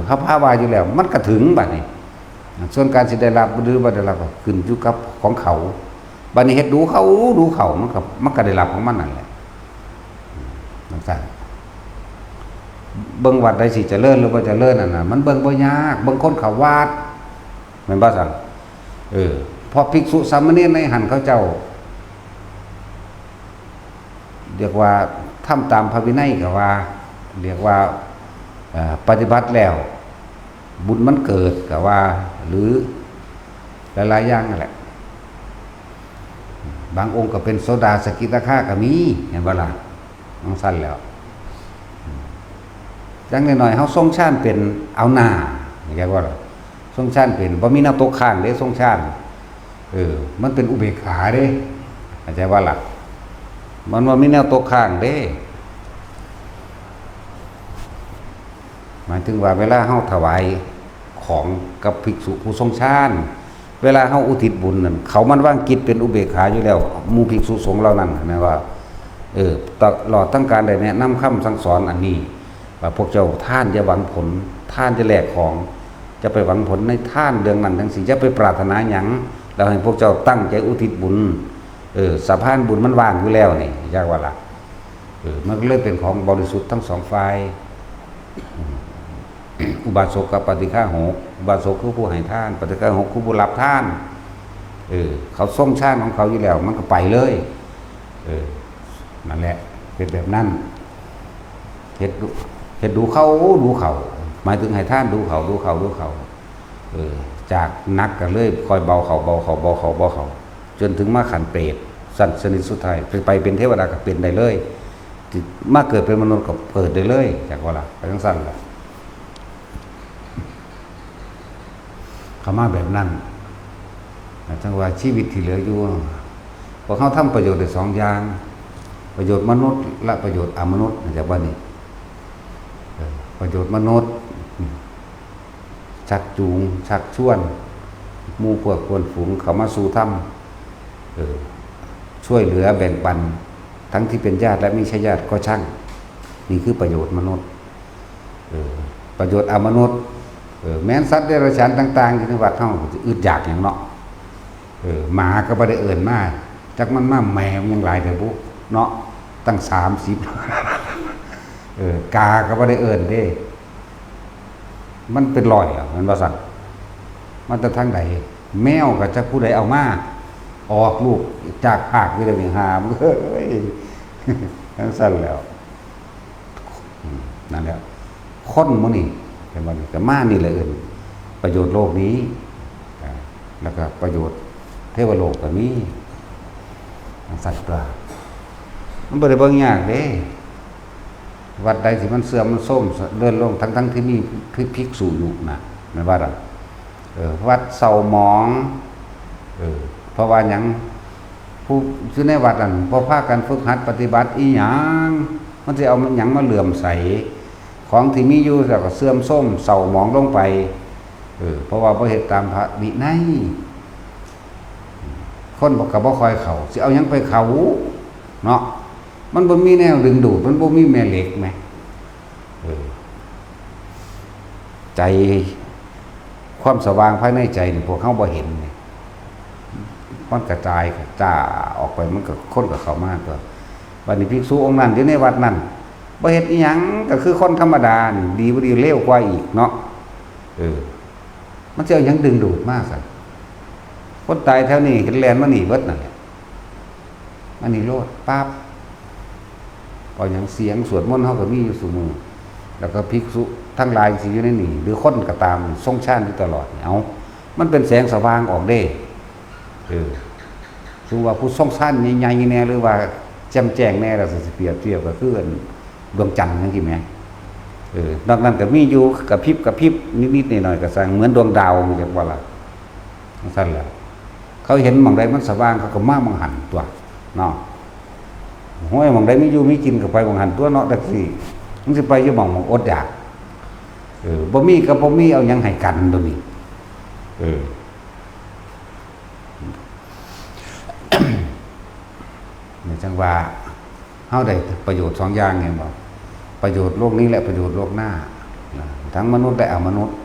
Speaker 1: เฮาภาวนาอยู่แล้วมันก็ถึงบัดนี้ส่วนการสิได้รับหรือบ่ได้รับก็ขึ้นอยู่กับของเขาบัดนี้เฮ็ดดูเขามันก็ได้รับของมันนั่นแหละนั่นซั่นเบิ่งวัดใดสิเจริญหรือบ่เจริญนั่นน่ะมันเบิ่งบ่ยากเบิ่งคนเขาวัดแม่นบ่ซั่นพอภิกษุสามเณรในหันเขาเจ้าเรียกว่าทำตามพระวินัยก็ว่าเรียกว่าปฏิบัติแล้วบุญมันเกิดก็ว่าหรือหลายๆอย่างนั่นแหละบางองค์ก็เป็นโสดาสกิทาคาก็มีเห็นบ่ล่ะมันสั้นแล้วจังหน่อยๆเฮาทรงชาติเป็นเอาหน้าเรียกว่าทรงชาติเป็นบ่มีแนวตกข้างเด้ทรงชาติมันเป็นอุเบกขาเด้เข้าใจว่าล่ะมันว่ามีแนวตกข้างเด้หมายถึงว่าเวลาเฮาถวายของกับภิกษุผู้ทรงฌานเวลาเฮาอุทิศบุญนั่นเขามันว่างกิจเป็นอุเบกขาอยู่แล้วหมู่ภิกษุสงฆ์เหล่านั้นนะว่าตลอดทั้งการได้แนะนำคำสั่งสอนอันนี้ ว่าพวกเจ้าท่านจะหวังผลท่านจะแลกของจะไปหวังผลในท่านเรื่องนั้นทั้งสิ้นจะไปปรารถนาหยังเราให้พวกเจ้าตั้งใจอุทิศบุญสะพานบุญมันว่างอยู่แล้วนี่ยากว่าล่ะมันก็เลยเป็นของบริสุทธิ์ทั้งสองฝ่ายอุบาสกกับปฏิฆาหกอุบาสกคือผู้ให้ทานปฏิฆาหกคือผู้รับทานเขาส่งชาติของเขาอยู่แล้วมันก็ไปเลยนั่นแหละเป็นแบบนั้นเห็ดดูเขาหมายถึงให้ท่านดูเขาจากนักก็เลยคอยเบาเขาจนถึงมาขันเปรตสั่นสนิทสุดท้ายไปเป็นเทวดาก็เป็นได้เลยมาเกิดเป็นมนุษย์ก็เกิดได้เลยจากว่าล่ะไปทั้งสั้นละเขามาแบบนั้นจังว่าชีวิตที่เหลืออยู่พวกเขาทำประโยชน์ได้สองอย่างประโยชน์มนุษย์และประโยชน์อมนุษย์จากว่านี่ประโยชน์มนุษย์ชักจูงชักชวนหมู่พวกควรฝูงเขามาสู่ธรรมช่วยเหลือแบ่งปันทั้งที่เป็นญาติและไม่ใช่ญาติก็ช่างนี่คือประโยชน์มนุษย์ประโยชน์อมนุษย์แม้นสัตว์เดรัจฉานต่างๆที่ในวัดเฮาอึดอยากอย่างเนาะหมาก็บ่ได้เอิ้นมาจักมันมาแมวยังหลายแต่บุเนาะตั้ง30กาก็บ่ได้เอิ้นเด้มันเป็นรอยมันว่าสั่นมันจะทางใดแมวก็จะผู้ใดเอามาออกลูกจากภาควิทยาหามเอ้ยทั้งสั่นแล้วนั่นแหละคนมื้อนี้เป็นว่าก็มานี่แหละประโยชน์โลกนี้แล้วก็ประโยชน์เทวโลกก็มีสัตว์ปลามันบ่ได้เบิ่งยากเด้วัดใดสิมันเสื่อมมันส้มเลื่อนลงทั้งที่มีภิกษุอยู่นะนั่นว่าล่ะวัดเศร้าหมองเพราะว่าหยังผู้อยู่ในวัดนั่นพอพากันฝึกหัดปฏิบัติอีหยังมันสิเอาหยังมาเหลื่อมใสของที่มีอยู่แล้วก็เสื่อมส้มเศร้าหมองลงไปเพราะว่าบ่เฮ็ดตามพระวินัยคนบอกก็บ่ค่อยเข้าสิเอาหยังไปเข้าเนาะมันบ่มีแนวดึงดูดมันบ่มีแม่เหล็กแม่ใจความสว่างภายในใจนี่พวกเขาบ่เห็นนี่มันกระจายจ้าออกไปมันก็คนกับเขามากตัวบัดนี้ภิกษุองค์นั้นอยู่ในวัดนั้นบ่เฮ็ดอีหยังก็คือคนธรรมดานี่ดีบ่ดีเลวกว่าอีกเนาะมันจะเอาหยังดึงดูดมากซั่นคนตายแถวนี้เห็นแลนมานี่เบิดนั่นแหละมันนี่โลดปั๊บพออย่างเสียงสวดมนต์เขาก็มีอยู่สู่มือแล้วก็ภิกษุทั้งหลายสิอยู่ในนี่หรือคนก็ตามทรงชาติอยู่ตลอดเอามันเป็นแสงสว่างออกเด้คือว่าผู้ทรงชาติใหญ่ๆแน่หรือว่าแจ่มแจ้งแน่เราสิเปรียบเทียบก็คือดวงจันทร์จังซี่แหมนอกนั้นก็มีอยู่กระพริบนิดๆหน่อยๆก็สร้างเหมือนดวงดาวจังว่าล่ะซั่นแหละเขาเห็นหม่องใดมันสว่างเขาก็มามองหันตัวเนาะห้วยหม่องใดมีอยู่มีกินก็ไปหม่องหันตัวเนาะจังซี่มันสิไปอยู่หม่องอดอยากบ่มีก็บ่มีเอาหยังให้กันตัวนี้นี่จังว่าเฮาได้ประโยชน์2อย่างไงบ่ประโยชน์โลกนี้และประโยชน์โลกหน้าทั้งมนุษย์และอมนุษย์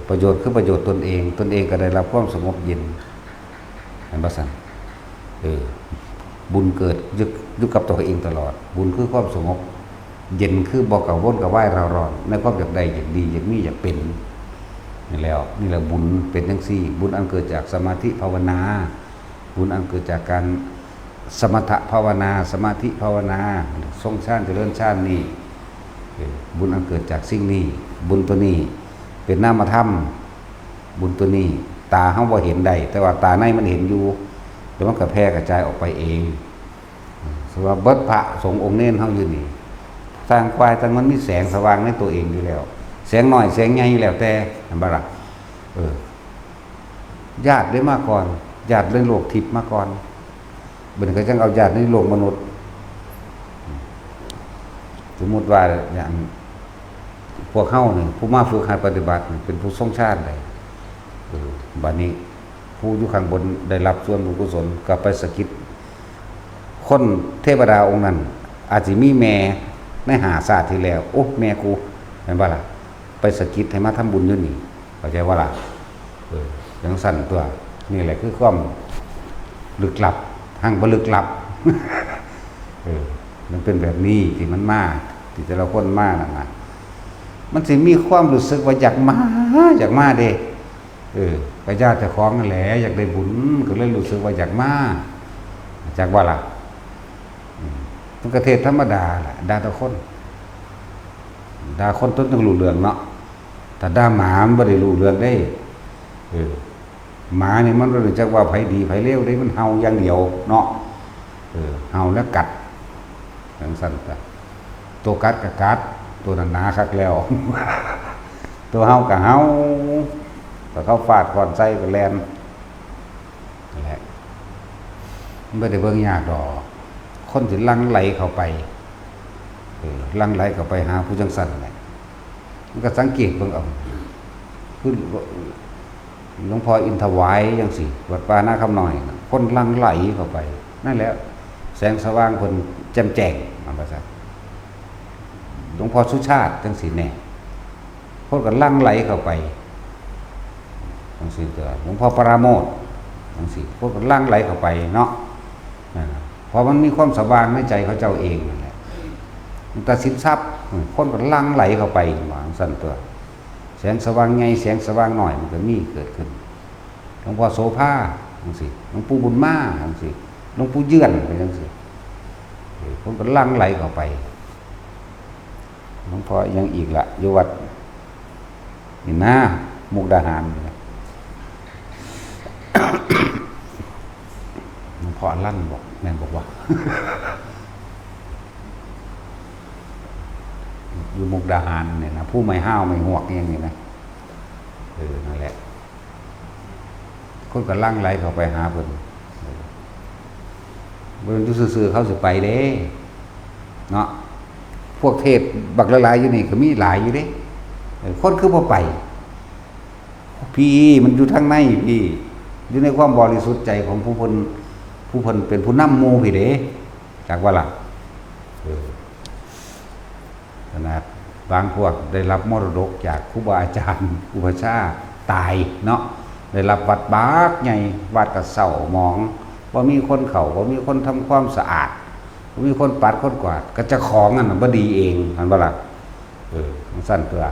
Speaker 1: ประโยชน์คือประโยชน์ตนเองก็ได้รับความสงบเย็นเห็นบ่ซั่นบุญเกิดอยู่กับตัวเองตลอดบุญคือความสงบเย็นคือบ่กังวลกับไหว้เราร้อนในความอยากได้อยากดีอยากมีอยากเป็นนี่แล้วนี่แหละบุญเป็นจังซี่บุญอันเกิดจากสมาธิภาวนาบุญอันเกิดจากการสมถะภาวนาสมาธิภาวนาทรงฌานเจริญฌานนี่บุญอันเกิดจากสิ่งนี้บุญตัวนี้เป็นนามธรรมบุญตัวนี้ตาเฮาบ่เห็นได้แต่ว่าตาในมันเห็นอยู่แล้วมันก็แพร่กระจายออกไปเองสำหรับเบิดพระสงฆ์องค์เน้นเฮาอยู่นี่สร้างควายทั้งมันมีแสงสว่างในตัวเองอยู่แล้วแสงน้อยแสงใหญ่แล้วแต่อันบ่ล่ะญาติได้มาก่อนญาติเรื่องโลกทิพย์มาก่อนเบิ่นก็จังเอาญาติในโลกมนุษย์สมมุติว่าอย่างพวกเฮานี่ผู้มาฝึกหัดปฏิบัติเป็นผู้ทรงชาติได้บัดนี้ผู้อยู่ข้างบนได้รับส่วนบุญกุศลก็ไปสะกิดคนเทวดาองค์นั้นอาจสิมีแม่ ในหาศาสตร์ที่แล้วโอ้แม่กูเห็นว่าล่ะไปสะกิดให้มาทำบุญอยู่นี่เข้าใจว่าล่ะอย่างสั่นตัวนี่แหละคือความลึกลับทางบ่ลึกลับมันเป็นแบบนี้ที่มันมาที่แต่ละคนมานะมันสิมีความรู้สึกว่าอยากมาเด้ก็ญาติเจ้าของนั่นแหละอยากได้บุญก็เลยรู้สึกว่าอยากมาจากว่าล่ะมันก็เทศธรรมดาแหละด่าทุกคนด่าคนต้นต้องรู้เรื่องเนาะแต่ด่าหมามันบ่ได้รู้เรื่องได้หมาเนี่ยมันรู้จักว่าไผดีไผเลวได้มันเห่าอย่างเดียวเนาะเห่าแล้วกัดอย่างสั้นแต่ตัวกัดกับกัดตัวหนาคักแล้ว ตัวเห่ากับเห่าแต่เขาฟาดก่อนใส่กับแลนนั่นแหละมันไม่ได้เบิ่งยากดอกคนที่ลังไหลเข้าไปลังไหลเข้าไปหาผู้จังสันเนี่ยมันก็สังเกตเบิ่งเอาคือหลวงพ่ออินทวายยังสิวัดป่าหน้าคำหน่อยคนลังไหลเข้าไปนั่นแหละแสงสว่างคนแจ่มแจ้งมันว่าซั่นหลวงพ่อสุชาติจังสิแน่คนก็ลังไหลเข้าไปจังสิตัวหลวงพ่อปราโมทย์จังสิคนก็ลังไหลเข้าไปเนาะเพราะมันมีความสว่างในใจเขาเจ้าเองนั่นแหละมันตัดสินทรัพย์คนก็ลังไหลเข้าไปหวังสั่นตัวแสงสว่างไงแสงสว่างหน่อยมันก็มีเกิดขึ้นหลวงพ่อโสภาจังสิหลวงปู่บุญมาจังสิหลวงปู่เยื่อนไปจังสิคนก็ลังไหลเข้าไปหลวงพ่อยังอีกละอยู่วัดนี่นะมุกดาหารหลวงพ่อลั่นบอกแม่บอกว่า อยู่มุกดาหารเนี่ยนะผู้ไม่ห้าวไม่หวกอย่างนี้นะนั่นแหละคนก็ลั่งไหลเข้าไปหาเพิ่นเพิ่นอยู่ซื่อๆเขาสิไปเด้เนาะพวกเทศบักละลายอยู่นี่ก็มีหลายอยู่เด้คนคือบ่ไปพี่มันอยู่ทางในพี่อยู่ในความบริสุทธิ์ใจของผู้เพิ่นเป็นผู้นำหมู่พี่เด้จากว่าล่ะขนาดบางพวกได้รับมรดกจากครูบาอาจารย์อุปชาตายเนาะได้รับวัดบากใหญ่วัดกระเสาหมองว่ามีคนเขาว่ามีคนทำความสะอาดว่ามีคนปัดคนกวาดก็จะของนั่นบ่ดีเองอันบ่ล่ะมันสั้นตัว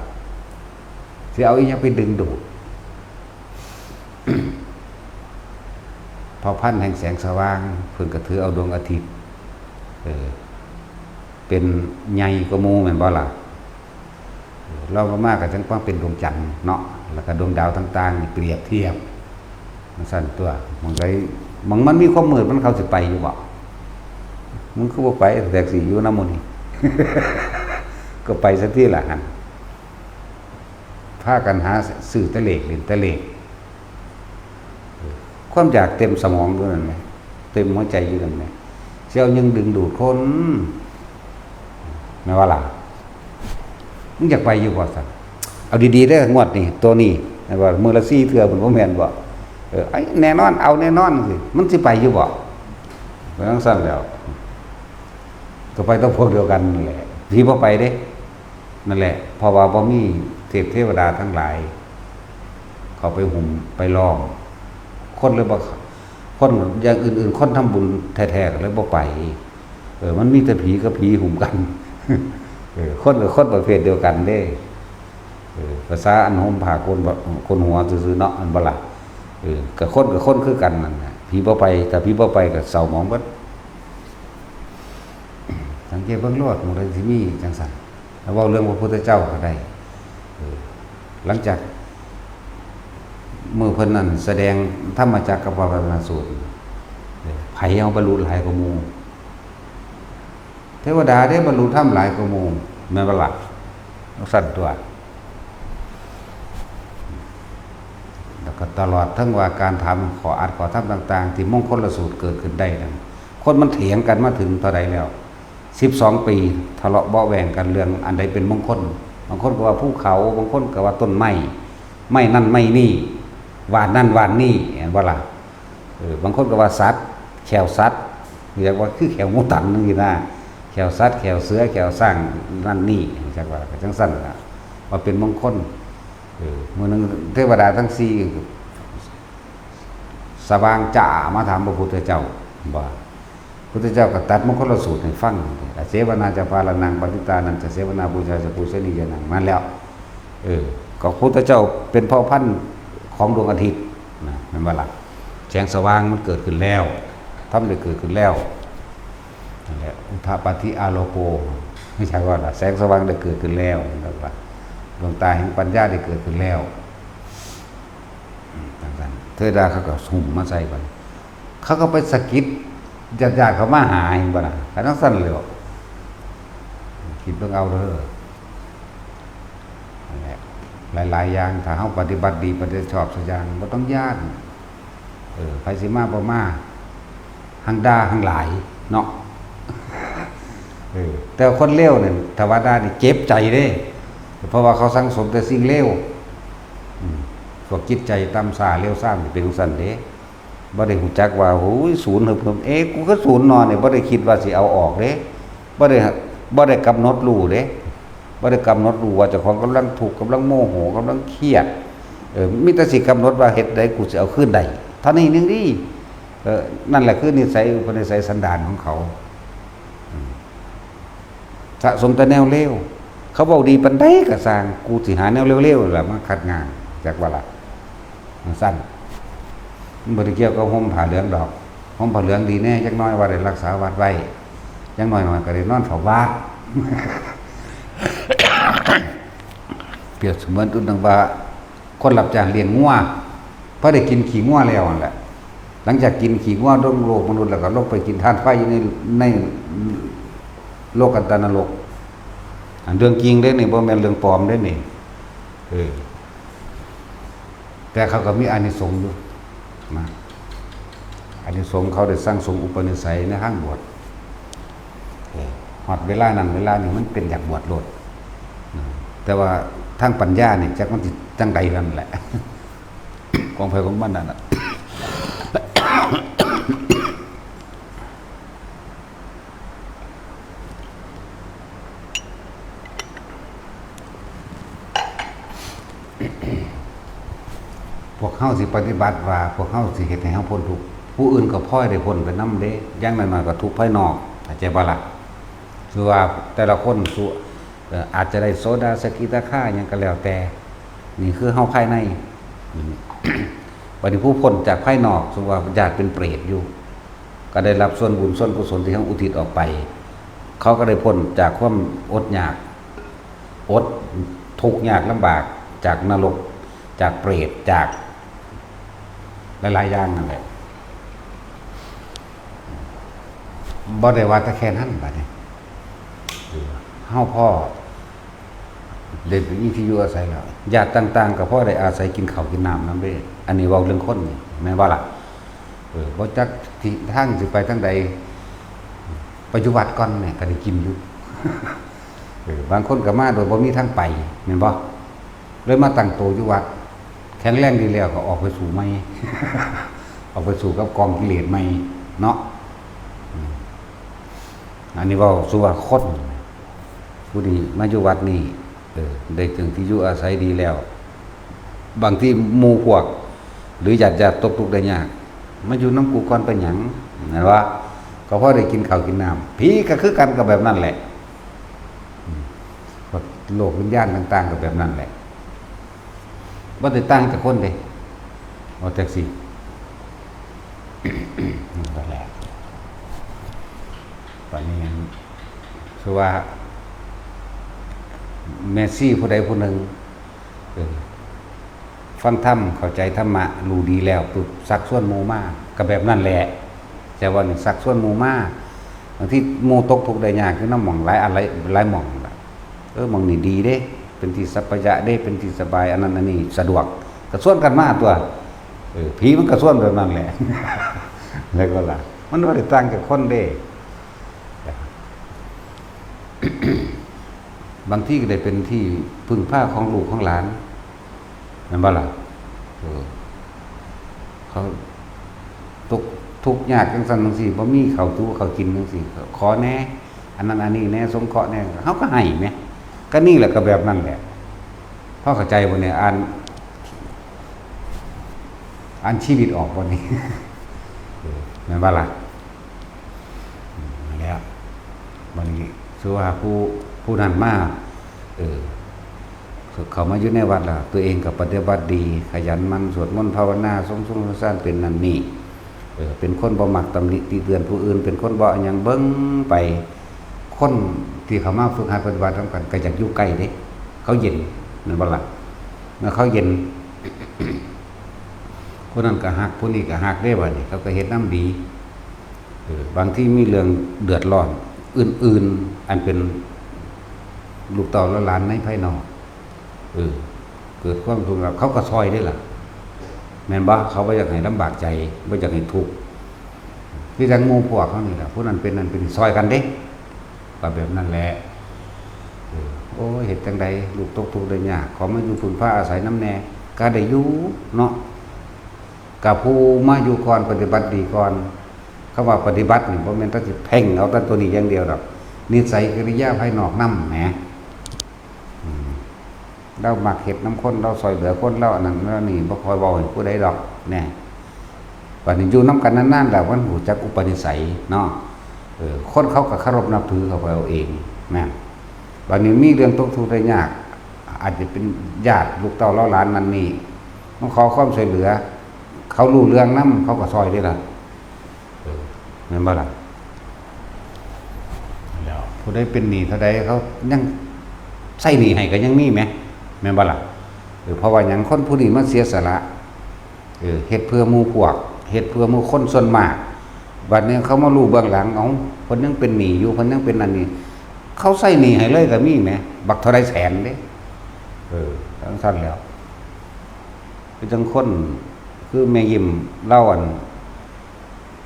Speaker 1: สิเอาอีหยังไปดึงดูด พอพันแห่งแสงสว่างเพิ่นก็ถือเอาดวงอาทิตย์เป็นใหญ่กว่าหมู่แม่นบ่ล่ะเราก็มากก็จังความเป็นดวงจันทร์เนาะแล้วก็ดวงดาวต่างๆนี่เปรียบเทียบมันสั่นตัวมันมีความมืดมันเข้าสิไปอยู่บ่มึงคือบ่ไปแต่สิอยู่นำหมู่นี่ ก็ไปซะที่ล่ะหั่นพากันหาสื่อตะเลกเล่นตะเลกความอยากเต็มสมองอยู่นั่นแหละเต็มหัวใจอยู่นั่นแหละเสี่ยวยังดึงดูดคนแม่ว่าล่ะมึงอยากไปอยู่บ่ซั่นเอาดีๆเด้องวดนี่ตัวนี้นะว่ามื้อละ4เทื่อเพิ่นบ่แม่นบ่ไอ้แน่นอนเอาแน่นอนสิมันสิไปอยู่บ่บ่ต้องซั่นแล้วก็ไปต้องพวกเดียวกันนั่นแหละที่บ่ไปเด้นั่นแหละเพราะว่าบ่มีเทวดาทั้งหลายเขาไปหุ่มไปล้อมคนเลยบ่คนอย่างอื่นๆคนทำบุญแท้ๆก็เลยบ่ไปมันมีแต่ผีกับผีหุ่มกันคนกับคนประเภทเดียวกันเด้ภาษาอันห่มผ้าคนหัวซื่อๆเนาะอันบ่ล่ะกับคนคือกันนั่นน่ะผีบ่ไปแต่ผีบ่ไปก็เศร้าหมองเบิดสังเกตเบิ่งโลดมันเลยสิมีจังซั่นแล้วเว้าเรื่องพระพุทธเจ้าก็ได้หลังจากมือเพิ่นนั่นแสดงธรรมจักรกับปวัตนสูตรไผเอาบรรลุหลายกว่าหมู่เทวดาได้บรรลุธรรมหลายกว่าหมู่แม่นบ่ล่ะสั่นตัวแล้วก็ตลอดทั้งว่าการทำขออัดขอทำต่างๆที่มงคลละสูตรเกิดขึ้นได้นั้นคนมันเถียงกันมาถึงเท่าใดแล้ว12ปีทะเลาะเบาะแว้งกันเรื่องอันใดเป็นมงคลบางคนก็ว่าภูเขาบางคนก็ว่าต้นไม้นั่นไม้นี่วานนั่นวานนี่เห็นบ่ล่ะบางคนก็ว่าสัตว์แขวสัตว์เรียกว่าคือแขวงูตันนึงนี่นะแข แขวสัตว์แขวเสือแขวสร้างนั่นนี่จักว่าจังสั่นล่ะว่าเป็นมงคลมื้อนึงเทวดาทั้งสี่สว่างจ้ามาถามพระพุทธเจ้าว่าพุทธเจ้าก็ตัดมงคลสูตรให้ฟังเสวนาจะพาลนังปฏิตานันจะเสวนาบูชาจะปูชนียนังมาแล้วก็พุทธเจ้าเป็นเผ่าพันธุ์ของดวงอาทิตย์นะแม่นบ่ล่ะแสงสว่างมันเกิดขึ้นแล้วทำได้เกิดขึ้นแล้วนั่นแหละอุทปาทิอาโลโกไม่ใช่ว่าแสงสว่างได้เกิดขึ้นแล้วนั่นว่าดวงตาแห่งปัญญาได้เกิดขึ้นแล้วต่างๆเทวดาเขาก็สุ่มมาใส่กันเขาก็ไปสะกิดญาติเขามาหาเห็นบ่ล่ะเขาต้องสั่นเลยคิดเบิ่งเอาเด้อนั่นแหละหลายๆอย่างถ้าเฮาปฏิบัติดีปฏิบัติชอบสักอย่างบ่ต้องย้านไผสิมาบ่มาหังด่าหังหลายเนาะแต่คนเลวเนี่ยถ้าว่าด่านี่เจ็บใจเด้เพราะว่าเขาสังสมแต่สิ่งเลวพวกจิตใจต่ำซ่าเลวซ่ามนี่เป็นจังซั่นเด้บ่ได้ฮู้จักว่าโอ้ยศูนย์เพิ่มกูก็ศูนย์นอนนี่บ่ได้คิดว่าสิเอาออกเด้บ่ได้กำหนดรู้เด้บ่ได้กำหนดรู้ว่าเจ้าของกำลังทุกข์กำลังโมโหกำลังเครียดมีแต่สิกำหนดว่าเฮ็ดใดกูสิเอาคืนได้เท่านี้นึงดินั่นแหละคือนิสัยอุปนิสัยสันดานของเขาสะสมแต่แนวเลวเขาบอกดีปานใดก็สร้างกูสิหาแนวเร็วๆล่ะมาขัดงานจากว่าล่ะมันสั้นมันบ่ได้เกี่ยวกับห่มผ้าเหลืองดอกห่มผ้าเหลืองดีแน่จักน้อยว่าได้รักษาวัดไว้จักน้อยก็ได้นอนเฝ้าวัดเปรียบเสมือนตุ้นดังว่าคนรับจ้างเลี้ยงงัวพอได้กินขี้งัวแล้วนั่นแหละหลังจากกินขี้งัวลงโลกมนุษย์แล้วก็ลงไปกินธาตุไฟอยู่ในโลกอันตนรกอันเรื่องจริงเด้นี่บ่แม่นเรื่องปลอมเด้นี่แต่เขาก็มีอานิสงส์อยู่นะอานิสงส์เขาได้สร้างสมอุปนิสัยในทางบวชฮอดเวลานั้นเวลานี้มันเป็นอยากบวชโลดแต่ว่าทางปัญญานี่จักมันสิจังใดนั่นแหละของไผของมันนั่นน่ะพวกเฮาสิปฏิบัติว่าพวกเฮาสิเฮ็ดให้เฮาพ้นทุกข์ผู้อื่นก็พลอยได้พ้นไปนำเด้อย่างน้อยๆก็ทุกข์ภายนอกเข้าใจบ่ล่ะคือว่าแต่ละคนอาจจะได้โสดาสกิทาคาหยังก็แล้วแต่นี่คือเฮาภายในวันนี้ผู้พ้นจากภายนอกสมมุติว่าญาติเป็นเปรตอยู่ก็ได้รับส่วนบุญส่วนกุศลที่เฮาอุทิศออกไปเขาก็ได้พ้นจากความอดอยากทุกข์ยากลำบากจากนรกจากเปรตจากหลายๆอย่างนั่นแหละบ่ได้ว่าแต่แค่นั้นบัดนี้เฮาพ่อเด็กอีที่อยู่อาศัยแล้วญาติต่างๆก็พ่อได้อาศัยกินข้าวกินน้ำนำเด้อันนี้เว้าเรื่องคนนี่แม่นบ่ล่ะบ่จักที่ทางสิไปทางใดปัจจุบันก่อนเนี่ยก็ได้กินอยู่บางคนก็มาโดยบ่มีทางไปแม่นบ่เลยมาตั้งโตอยู่วัดแข็งแรงดีแล้วก็ออกไปสู่ใหม่ ออกไปสู่กับกองกิเลสใหม่เนาะอันนี้เว้าสู่ว่าคนผู้นี้มาอยู่วัดนี่ได้ถึงที่อยู่อาศัยดีแล้วบางที่หมู่พวกหรือญาติๆตกทุกข์ได้ยากมาอยู่น้ำกูก่อนเป็นหยังนั่นว่าก็เพราะได้กินข้าวกินน้ำผีก็คือกันก็แบบนั้นแหละโลกวิญญาณต่างๆก็แบบนั้นแหละบ่ได้ต่างจากคนเด้เอาจักสินั่นแหละตอนนี้คือว่าเมสซี่ผู้ใดผู้หนึ่งฟังธรรมเข้าใจธรรมะรู้ดีแล้วปุ๊บสักส่วนหมู่มากก็แบบนั่นแหละแต่ว่าสักส่วนหมู่มากบางที่หมู่ตกทุกข์ได้ยากคือน้ำหม่องหลายอะไรหลายหม่องหม่องนี่ดีเด้เป็นที่สัพพยะเด้เป็นที่สบายอันนั้นอันนี้สะดวกกระส่วนกันมาตัวผีมันกระส่วนแบบนั้นแหละ แล้วก็ล่ะมันบ่ได้ต่างจากคนเด้ บางที่ก็ได้เป็นที่พึ่งพาของลูกของหลานนั่นบ่ล่ะเขาทุกข์ยากจังซั่นจังซี่บ่มีข้าวตู้ข้าวกินจังซี่ขอแน่ อันนั้นอันนี้แน่สงเคราะห์แน่เขาก็ให้ไหมก็นี่แหละก็แบบนั้นแหละพ่อเข้าใจวันนี้อ่านชีวิตออกวันนี้แม่นบ่ล่ะแล้ววันนี้คือว่าผู้นั้นมาเขามาอยู่ในวัดล่ะตัวเองกับปฏิบัติดีขยันมันสวดมนต์ภาวนาทรงสร้างเป็นนั่นนี่เป็นคนบ่มักตำหนิติเตือนผู้อื่นเป็นคนบ่หยังเบิ่งไปคนที่เขามาฝึกหัดปฏิบัติทำกันก็อยากอยู่ใกล้เด้เขาเย็นนั่นบ่ล่ะเมื่อเขาเย็น ผู้นั้นก็ฮักผู้นี้ก็ฮักได้บ่นี่เขาก็เฮ็ดน้ำดีบางที่มีเรื่องเดือดร้อนอื่นๆอันเป็นลูกเต่าและหลานในภายนอกเกิดความทุกข์เขาก็ซอยได้ล่ะแม่นบ่เขาบ่อยากให้ลำบากใจบ่อยากให้ทุกข์คือจังหมู่พวกเขานี่ล่ะผู้นั้นเป็นนั่นเป็นซอยกันเด้ก็แบบนั้นแหละโอ้ยเฮ็ดจังไดลูกตกทุกข์ได้ยากขอมาอยู่พึ่งพาอาศัยน้ำแน่ก็ได้อยู่เนาะกับผู้มาอยู่ก่อนปฏิบัติดีก่อนคำว่าปฏิบัตินี่บ่แม่นต้องสิเพ่งเอาแต่ตัวนี้อย่างเดียวดอกนิสัยกิริยาภายนอกนำแหมเรามักเฮ็ดน้ำคนเราซอยเหลือคนเราอันนั้นแล้วนี่บ่ค่อยเว้าให้ผู้ใดดอกแน่บัดนี้อยู่นำกันนานๆแล้วมันรู้จักอุปนิสัยเนาะคนเขาก็เคารพนับถือเขาไปเอาเองแม่นบัดนี้มีเรื่องตกทุกข์ได้ยากอาจจะเป็นญาติลูกเต้าเล่าหลานนั่นนี่ต้องขอความช่วยเหลือเขารู้เรื่องนำเขาก็ซอยได้ล่ะแม่นบ่ล่ะแล้วผู้ใดเป็นหนี้เท่าใดเขายังใส่หนี้ให้ก็ยังมีแหมแม่นบ่ล่ะเพราะว่าหยังคนผู้นี้มันเสียสละเฮ็ดเพื่อหมู่พวกเฮ็ดเพื่อหมู่คนส่วนมากบัดนี้เขามารู้เบื้องหลังเอ้าเพิ่นยังเป็นหนี้อยู่เพิ่นยังเป็นนั่นนี่เขาใส่หนี้ให้เลยก็มีแหมบักเท่าใดแสนเด้ทั้งสั้นแล้วคือจังคนคือแม่ยิ้มเล่าอัน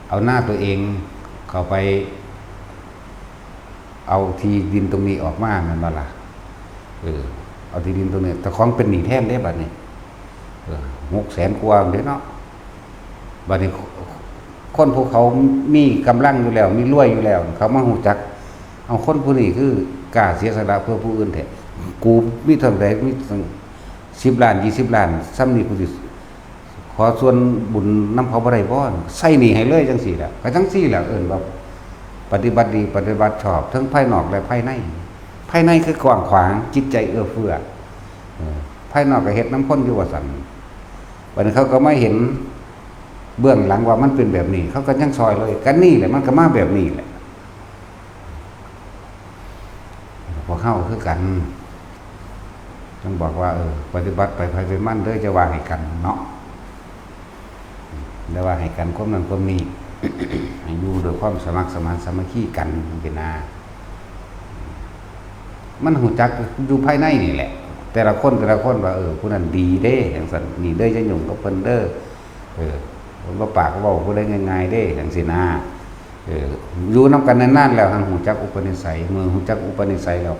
Speaker 1: เอาหน้าตัวเองเข้าไปเอาที่ดินตรงนี้ออกมาแม่นบ่ล่ะเอาที่ดินตรงนี้แต่ของเป็นหนี้แท้เด้บัดนี้600,000 กว่าเด้เนาะบัดนี้คนพวกเขามีกำลังอยู่แล้วมีรวยอยู่แล้วเขามาฮู้จักเอาคนผู้นี้คือกล้าเสียสละเพื่อผู้อื่นแท้กูมีเท่าใดมี10 ล้าน20 ล้านซ้ำนี่กูสิขอส่วนบุญนำเขาบ่ได้บ่ใส่หนี้ให้เลยจังซี่แหละก็จังซี่แหละว่าปฏิบัติดีปฏิบัติชอบทั้งภายนอกและภายในภายในคือกว้างขวางจิตใจเอื้อเฟื้อภายนอกก็เฮ็ดน้ำคนอยู่ว่าซั่นบัดนี้เขาก็ไม่เห็นเบื้องหลังว่ามันเป็นแบบนี้เขาก็ยังซอยเลยกันนี่แหละมันก็มาแบบนี้แหละพวกเฮาคือกันต้องบอกว่าปฏิบัติไปไปมันเด้อจะว่าให้กันเนาะแล้วว่าให้กันความนั้นความนี้ ให้อยู่ด้วยความสมัครสมานสามัคคีกันเป็นนามันหูจักอยู่ภายในนี่แหละแต่ละคนว่าผู้นั้นดีเด้จังซั่นนี่เด้อจะยุ่งกับเพิ่นเด้อผมบ่ปากก็เว้าผู้ใดง่ายๆเด้จังซี่นะอยู่นำกันนานๆแล้วหันหูจักอุปนิสัยเมื่อหูจักอุปนิสัยแล้ว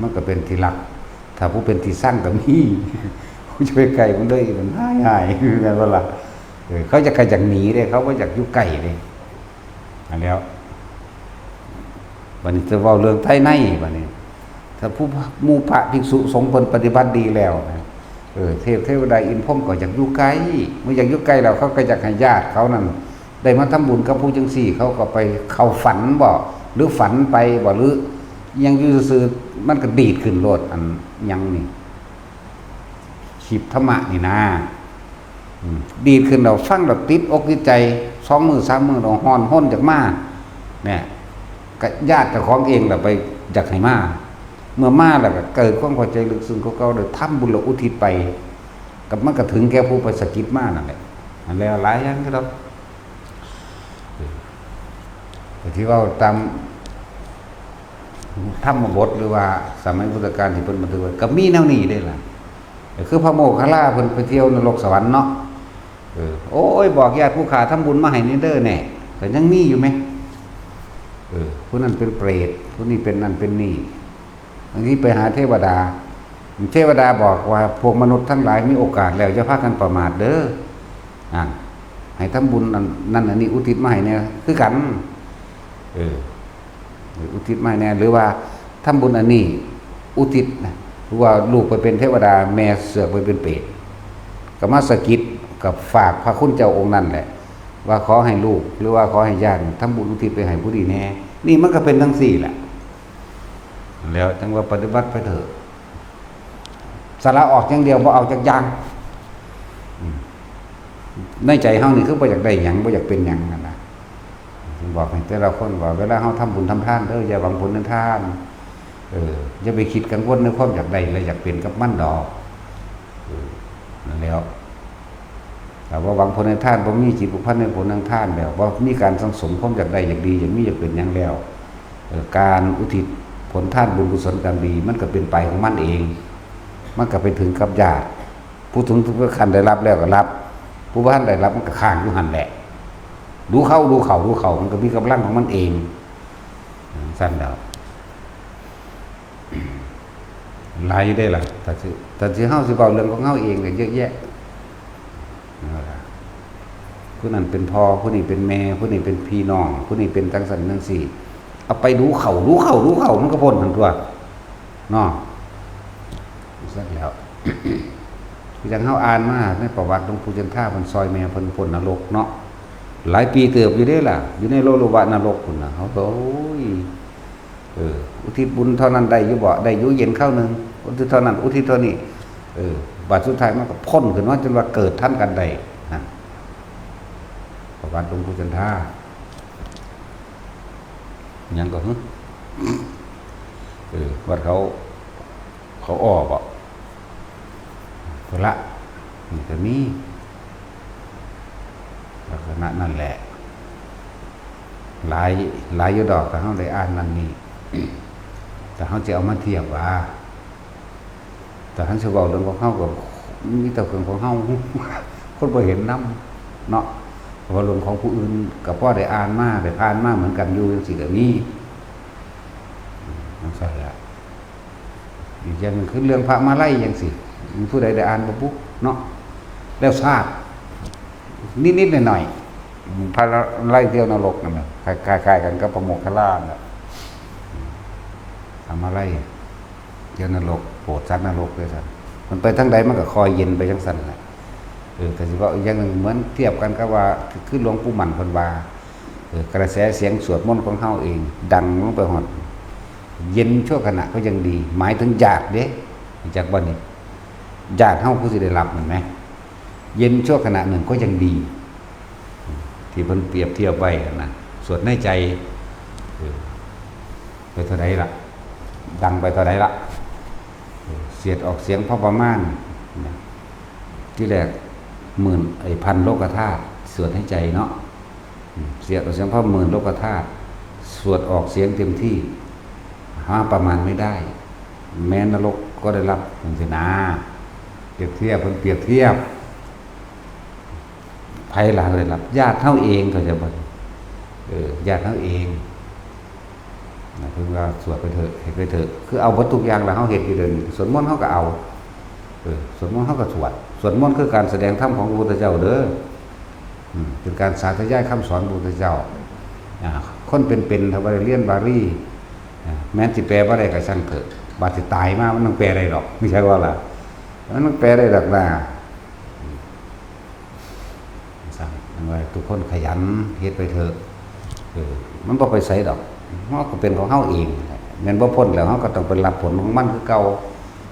Speaker 1: มันก็เป็นที่รักถ้าผู้เป็นที่สร้างก็มีผู้ช่วยไกลมันเด้อมันหายๆแม่นบ่ล่ะเขาจะไกลจากหนีเด้เขาบ่อยากอยู่ใกล้เด้อันแล้วบัดนี้จะเว้าเรื่องภายในบัดนี้ถ้าผู้หมู่พระภิกษุสงฆ์เพิ่นปฏิบัติดีแล้วนะเทวดาอินทร์พรหมก็อยากอยู่ไกลเมื่ออยากอยู่ไกลแล้วเขาก็อยากให้ญาติเขานั่นได้มาทำบุญกับผู้จังซี่เขาก็ไปเข้าฝันบ่หรือฝันไปบ่หรือยังอยู่ซื่อมันก็ดีดขึ้นโลดอันยังนี่ขีบธรรมะนี่นะดีดขึ้นเราฟังเราติดอกติดใจ2 มื้อ 3 มื้อเราฮ้อนห้นจากมาเนี่ยก็ญาติเจ้าของเองล่ะไปอยากให้มาเมื่อมาแล้วก็เกิดความเข้าใจลึกซึ้งเขาก็ได้ทำบุญอุทิศไปกับมันก็ถึงแก่ผู้ไปสะกิดมานั่นแหละอันแล้วหลายอย่างครับแต่ที่ว่าตามธรรมบทหรือว่าสมัยพุทธกาลที่เพิ่นบันทึกไว้ก็มีแนวนี้ได้ล่ะคือพระโมคคัลลาเพิ่นไปเที่ยวนรกสวรรค์เนาะโอ้ยบอกญาติผู้ขาทำบุญมาให้นี่เด้อแน่ก็ยังมีอยู่ไหมผู้นั้นเป็นเปรตผู้นี้เป็นนั่นเป็นนี่บางทีไปหาเทวดาบอกว่าพวกมนุษย์ทั้งหลายมีโอกาสแล้วจะพากันประมาทเด้อให้ทำบุญนั่นอันนี้อุทิศมาให้เนี่ยคือกัน อุทิศมาแน่หรือว่าทำบุญอันนี้อุทิศนะหรือว่าลูกไปเป็นเทวดาแม่เสือกไปเป็นเปรตก็มาสะกิดกับฝากพระคุณเจ้าองค์นั้นแหละว่าขอให้ลูกหรือว่าขอให้ญาติทำบุญอุทิศไปให้ผู้ดีแน่นี่มันก็เป็นทั้งสี่แหละแล้วจังว่าปฏิบัติไปเถอะสละออกอย่างเดียวบ่เอาจักอย่างในใจเฮานี่คือบ่อยากได้หยังบ่อยากเป็นหยังนั่นน่ะบอกให้แต่ละคนว่าเวลาเฮาทำบุญทำทานเด้ออย่าหวังผลในทานอย่าไปคิดกังวลในความอยากได้และอยากเป็นกับมันดอกนั่นแล้วแต่ว่าหวังผลในทานบ่มีจิตผูกพันในผลทางทานแล้วบ่มีการสังสมความอยากได้อยากดีอยากมีอยากเป็นหยังแล้วการอุทิศผลทานบุญกุศลกรรมดีมันก็เป็นไปของมันเองมันก็ไปถึงกับญาติผู้ถึงทุกขั้นได้รับแล้วก็รับผู้บ้านได้รับมันก็ข้างอยู่หันแหละดูเขามันก็มีกำลังของมันเองสั้นแล้วหลายได้ล่ะแต่สิเฮาสิเว้าเรื่องของเฮาเองเนี่ยเยอะแยะผู้นั้นเป็นพ่อผู้นี้เป็นแม่ผู้นี้เป็นพี่น้องผู้นี้เป็นจังซั่นจังซี่เอาไปดูเขามันก็พ้นทั้งตัวเนาะสั้นแล้วคือจังเฮาอ่านมาในประวัติหลวงปู่จันทราเพิ่นซอยแม่เพิ่นพ้นนรกเนาะหลายปีเติบอยู่เด้ล่ะอยู่ในโลวะนรกพุ่นน่ะเขาก็โอ้ยอุทิศบุญเท่านั้นได้อยู่บ่ได้อยู่เย็นเข้านึงอุทิศเท่านั้นอุทิศเท่านี้บัดสุดท้ายมันก็พ้นขึ้นว่าจนว่าเกิดท่านกันได้นั่นประวัติหลวงปู่จันทราหยังก็วัดเขาอ้อบ่คนละนี่ก็มีลักษณะนั่นแหละหลายอยู่ดอกแต่เฮาได้อ่านนั่นนี่แต่เฮาจะเอามาเทียบว่าแต่ท่านสิเว้าเรื่องของเฮาก็มีแต่เรื่องของเฮาคนบ่เห็นนำเนาะเพราะเรื่องของผู้อื่นก็พอได้อ่านมาได้ผ่านมาเหมือนกันอยู่จังซี่ก็มีนั่นซะแหละอีกอย่างนึงคือเรื่องพระมาลัยจังซี่ผู้ใดได้อ่านบ่ปุ๊บเนาะแล้วทราบนิดๆหน่อยๆพระไล่เที่ยวนรกนั่นแหละคล้ายๆกันกับพระโมคคัลลาน่ะทำอะไรเที่ยวนรกโปรดสัตว์นรกด้วยซั่นมันไปทางใดมันก็คอยเย็นไปจังซั่นแหละแต่สิว่าอีกอย่างนึงเหมือนเทียบกันกับว่าคือหลวงปู่มั่นเพิ่นว่ากระแสเสียงสวดมนต์ของเฮาเองดังลงไปฮอดเย็นชั่วขณะก็ยังดีหมายถึงญาติเด้จากบ่นี่ญาติเฮาผู้สิได้รับเห็นมั้ยเย็นชั่วขณะหนึ่งก็ยังดีที่เพิ่นเปรียบเทียบไว้นะสวดในใจไปเท่าใดล่ะดังไปเท่าใดล่ะเสียดออกเสียงพอประมาณที่แรกพันโลกธาตุสวดให้ใจเนาะเสียดออกเสียงพอหมื่นโลกธาตุสวดออกเสียงเต็มที่หาประมาณไม่ได้แม้นรกก็ได้รับจังซี่นะเปรียบเทียบเพิ่นเปรียบเทียบไผล่ะได้รับญาติเฮาเองเขาจะบ่ญาติเฮาเองนะคือว่าสวดไปเถอะเฮ็ดไปเถอะคือเอาวัตถุกอย่างแล้วเฮาเฮ็ดอยู่เดินสวดมนต์เฮาก็เอาสวดมนต์เฮาก็สวดมนต์คือการแสดงธรรมของพระพุทธเจ้าเด้อเป็นการสาธยายคำสอนพระพุทธเจ้าคนเป็นๆถ้าบ่ได้เรียนบาลีแม้นสิแปลบ่ได้ก็ช่างเถอะบาดสิตายมามันต้องแปลได้หรอกไม่ใช่ว่าล่ะมันต้องแปลได้ดอกนะว่าทุกคนขยันเฮ็ดไปเถอะมันบ่ไปไสดอกเฮาก็เป็นของเฮาเองแม่นบ่พ้นแล้วเฮาก็ต้องไปรับผลของมันคือเก่า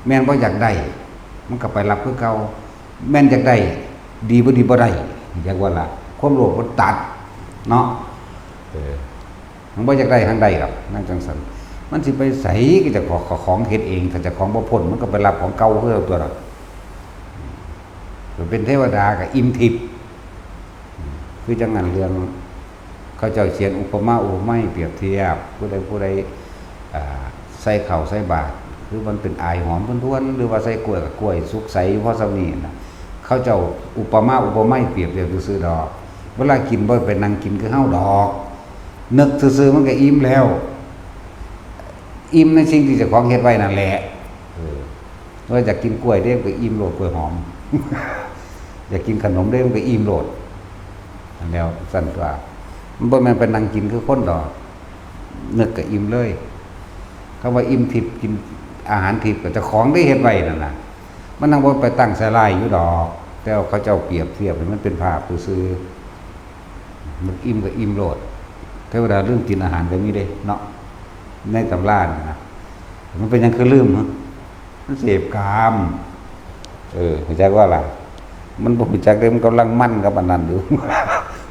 Speaker 1: แม่นบ่อยากได้มันก็ไปรับคือเก่าแม่นอยากได้ดีบ่ได้อยากว่าล่ะความโลภมันตัดเนาะมันบ่อยากได้ทางใดหรอกนั่นจังซั่นมันสิไปไสก็จะของเฮ็ดเองถ้าจะของบ่พ้นมันก็ไปรับของเก่าคือตัวดอกเป็นเทวดาก็อิ่มทิพย์คือจังนั้นเรื่องเขาเจ้าเขียนอุปมาอุปไมยเปรียบเทียบผู้ใดใส่ข้าวใส่บาตรคือมันเป็นอายหอมท้วนๆหรือว่าใส่กล้วยกับกล้วยสุกใสเพราะซำนี้น่ะเขาเจ้าอุปมาอุปไมยเปรียบซื่อๆดอกเวลากินบ่ไปนั่งกินคือเฮาดอกนึกซื่อๆมันก็อิ่มแล้วอิ่มในสิ่งที่เจ้าของเฮ็ดไว้นั่นแหละว่าอยากกินกล้วยเด้ก็อิ่มโลดกล้วยหอม อยากกินขนมเด้มันก็อิ่มโลดแล้วสั่นว่ามันบ่แม่นไปนั่งกินคือคนดอก นึกก็อิ่มเลยคำว่าอิ่มทิพย์กินอาหารทิพย์ก็เจะของได้เฮ็ดไว้นั่นน่ะมันนั่งบ่ไปตั้งใส่ลายอยู่ดอกแต่ว่าเขาเจ้าเปรียบเทียบให้มันเป็นภาพซื่อๆมันอิ่มก็อิ่มโลดเทวดาเรื่องกินอาหารก็มีเด้เนาะในตำรานะมันเป็นหยังคือลืมฮะมันเสพกามเข้าใจว่าล่ะมันบ่รู้จักเด้มันกำลังมั่นกับอันนั้นอยู่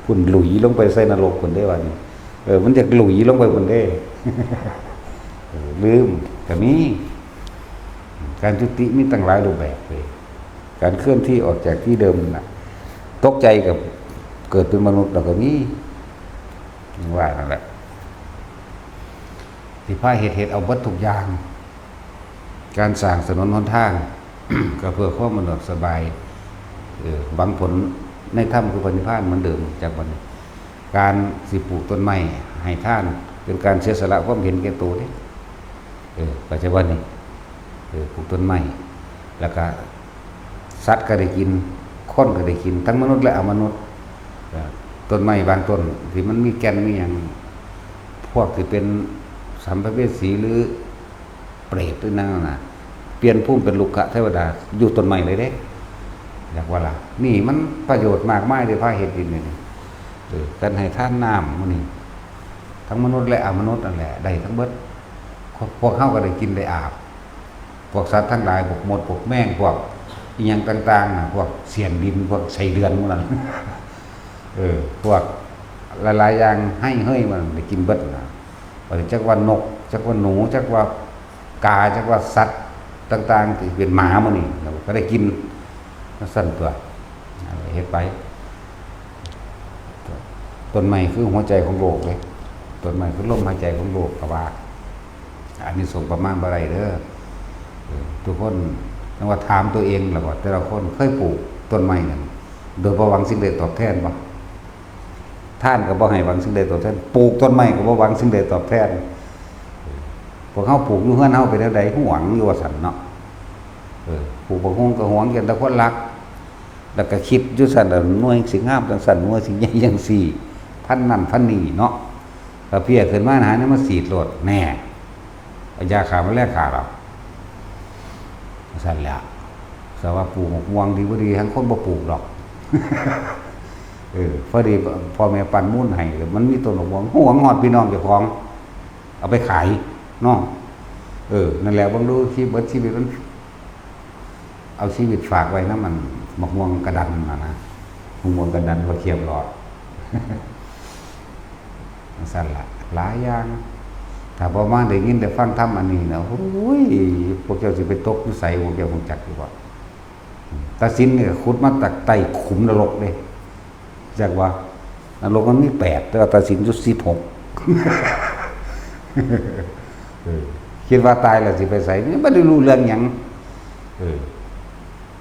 Speaker 1: พุ่นหลุยลงไปใส่นรกพุ่นได้ว่านี่มันอยากหลุยลงไปพุ่นเด้ ลืมก็มีการจุติมีตั้งหลายรูปแบบเลยการเคลื่อนที่ออกจากที่เดิมน่ะตกใจกับเกิดเป็นมนุษย์แล้วก็มีว่านั่นแหละที่พาเหตุเอาเบิดทุกอย่างการสร้างถนนหนทาง ก็เพื่อความสะดวกสบายบางผลในถ้ำคือพระนิพพานเหมือนเดิมจากวันนี้การสิปลูกต้นไม้ให้ท่านเป็นการเสียสละความเห็นแก่ตัวนี่ปัจจุบันนี้ปลูกต้นไม้แล้วก็สัตว์ก็ได้กินคนก็ได้กินทั้งมนุษย์และอมนุษย์ต้นไม้บางต้นที่มันมีแก่นมีอย่างพวกที่เป็นสัมภเวสีหรือเปรตหรือนั่นน่ะเปลี่ยนภูมิเป็นลูกขะเทวดาอยู่ต้นไม้เลยเด้อยากว่าล่ะนี่มันประโยชน์มากมายเลยพระเหตุดินนี่กันให้ท่านน้ำมันนี่ทั้งมนุษย์และอมนุษย์นั่นแหละได้ทั้งเบิดพวกเข้าก็ได้กินได้อาบพวกสัตว์ทั้งหลายพวกมดพวกแมงพวกอีหยังต่างๆพวกเสียนดินพวกไส้เดือนมันนั่น พวกหลายๆอย่างให้เฮ้ยมันได้กินเบิดนะจักว่านกจักว่าหนูจักว่ากาจักว่าสัตว์ต่างๆที่เป็นหมามันนี่เราก็ได้กินสั่นตัวเฮ็ดไปต้นไม้คือหัวใจของโลกเลยต้นไม้คือลมหายใจของโลกกว่าอันนี้ส่งประมาณบ่ได้เด้อทุกคนต้องว่าถามตัวเองแล้วว่าแต่ละคนเคยปลูกต้นไม้นั่นโดยบ่หวังสิ่งใดตอบแทนบ่ท่านก็บ่ให้หวังสิ่งใดตอบแทนปลูกต้นไม้ก็บ่หวังสิ่งใดตอบแทนพวกเฮาปลูกอยู่เฮือนเฮาเป็นจังได๋หวงอยู่ว่าซั่นเนาะปลูกบ่ฮู้ก็หวงกันแต่คนรักแล้วก็คิดอยู่ซั่นน่ะหน่วยสิงามจังซั่นหน่วยสิใหญ่จังซี่พันนั่นพันนี่เนาะถ้าเพียขึ้นมาหาเนี่ยมาสีดโลดแน่เอายาฆ่าแมลงฆ่าเราซั่นแหละสว่าปลูกม่วงดีบ่ดีทั้งคนบ่ปลูกหรอก พอดีพ่อแม่ปันมุ่นให้มันมีต้นม่วงห่วงฮอดพี่น้องเจ้าของเอาไปขายเนาะนั่นแหละบ่รู้ชีวิตชีวิตมันเอาชีวิตฝากไว้นะมันมะม่วงกระดันนะมะม่วงกระดันบ่เขียบหลอด สั่นละหลายอย่างถ้าพอมาได้ยินได้ฟังธรรมอันนี้นะโอ้ยพวกเจ้าสิไปตกอยู่ใส่พวกเจ้าคงจักอยู่ว่าตาสินเนี่ยขุดมาจากใต้ขุมนรกเลยจากว่านรกมันมี8แต่ว่าตาสินอยู่16 คิดว่าตายแล้วสิไปใส่นี่บ่ได้รู้เรื่องหยัง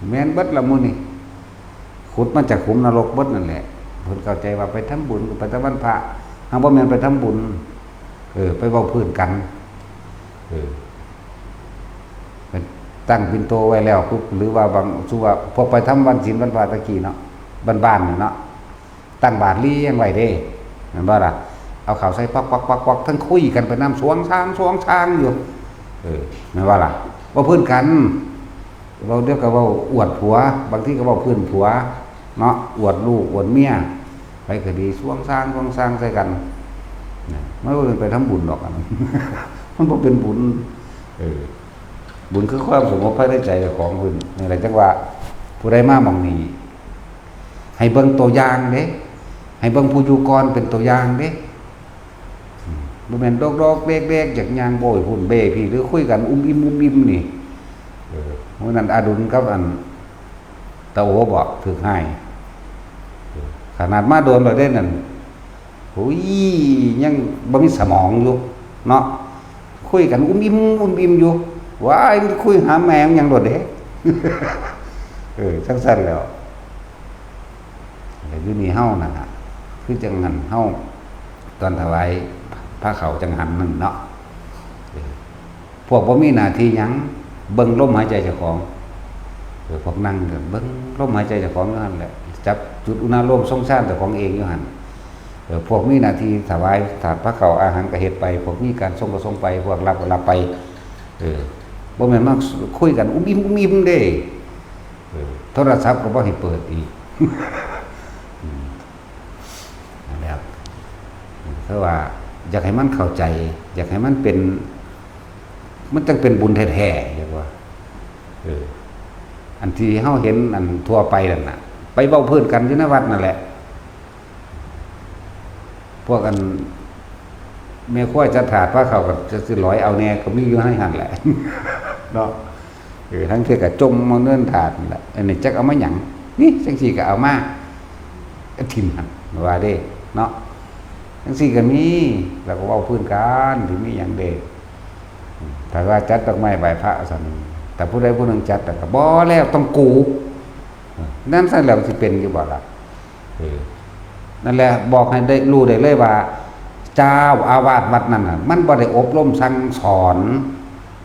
Speaker 1: แม่นเบิดละมื้อนี่ขุดมาจากขุมนรกเบิดนั่นแหละเพิ่นเข้าใจว่าไปทำบุญไปตะวันพระหางบ่แม่นไปทำบุญไปเว้าพื้นกันเป็นตั้งปิ่นโตไว้แล้วปุ๊บหรือว่าบางสู้ว่าพวกไปทำวันศีลวันพระตะกี้เนาะบ้านๆเนาะตั้งบาตรเลี้ยงไว้เด้แม่นบ่ล่ะเอาข้าวใส่ปักๆๆๆทั้งคุยกันไปนำสวงช้างอยู่แม่นบ่ล่ะว่าพื้นกันเราเดี๋ยวก็เว้าอวดผัวบางทีก็เว้าพื้นผัวเนาะอวดลูกอวดเมียไปก็ดีสวงช้างใส่กันไม่ว่าไปทำบุญหรอกมันบ่เป็นบุญบุญคือความสงบภายในใจของคุณนี่แหละจังว่าผู้ใดมาหม่องนี้ให้เบิ่งตัวอย่างเด้ให้เบิ่งผู้อยู่ก่อนเป็นตัวอย่างเด้บ่แม่นดอกๆเล็กๆจากย่างโบยพุ่นเบ้พี่หรือคุยกันอุ้มอิ่มนี่มื้อนั้นอดุลกับอันตะโอบอกถึกให้ขนาดมาโดนแล้วเด้นั่นโอ้ยยังบ่มีสมองอยู่เนาะคุยกันอุ้มอิ่มอยู่ว้ายคุยหาแมงยังโดดเด้ จังซั่นแล้วแต่อยู่นี่เฮานั่นน่ะคือจังหันเฮาตอนถวายพระเขาจังหันนั่นเนาะพวกบ่มีหน้าที่หยังเบิ่งลมหายใจเจ้าของพวกนั่งเบิ่งลมหายใจเจ้าของอยู่หั่นแหละจับจุดอุณหภูมิทรงชาติเจ้าของเองอยู่หั่น พวกมีหน้าที่ถวายถาดพระเก่าอาหารก็เฮ็ดไปพวกมีการส่งก็ส่งไปพวกรับก็รับไปบ่แม่นมาคุยกันอุ้มอิ่มเด้โทรศัพท์ก็บ่ให้เปิดอีกนั่นแหละครับเพราะว่าอยากให้มันเข้าใจอยากให้มันเป็นมันต้องเป็นบุญแท้ๆเรียกว่าอันที่เฮาเห็นอันทั่วไปนั่นน่ะไปเว้าเพิ่นกันอยู่ในวัดนั่นแหละพวกกันแม่ครัวจะถาดว่าเขาก็จะสิร้อยเอาแน่ก็มีอยู่ให้หั่นแหละเนาะทั้งเทื่อก็จมมาเนิ่นถาดนั่นแหละอันนี้จักเอามาหยังนี่จังซี่ก็เอามาทิ่มหั่นว่าเด้เนาะจังซี่ก็มีแล้วก็เว้าพื้นกันที่มีหยังเด้ถ้าว่าจัดดอกไม้ใบพระซั่นแต่ผู้ใดผู้หนึ่งจัดแต่ก็บ่แล้วต้องกูนั่นซั่นแล้วสิเป็นอยู่บ่ล่ะนั่นแหละบอกให้ได้รู้ได้เลยว่าเจ้าอาวาสวัดนั้นน่ะมันบ่ได้อบรมสั่งสอน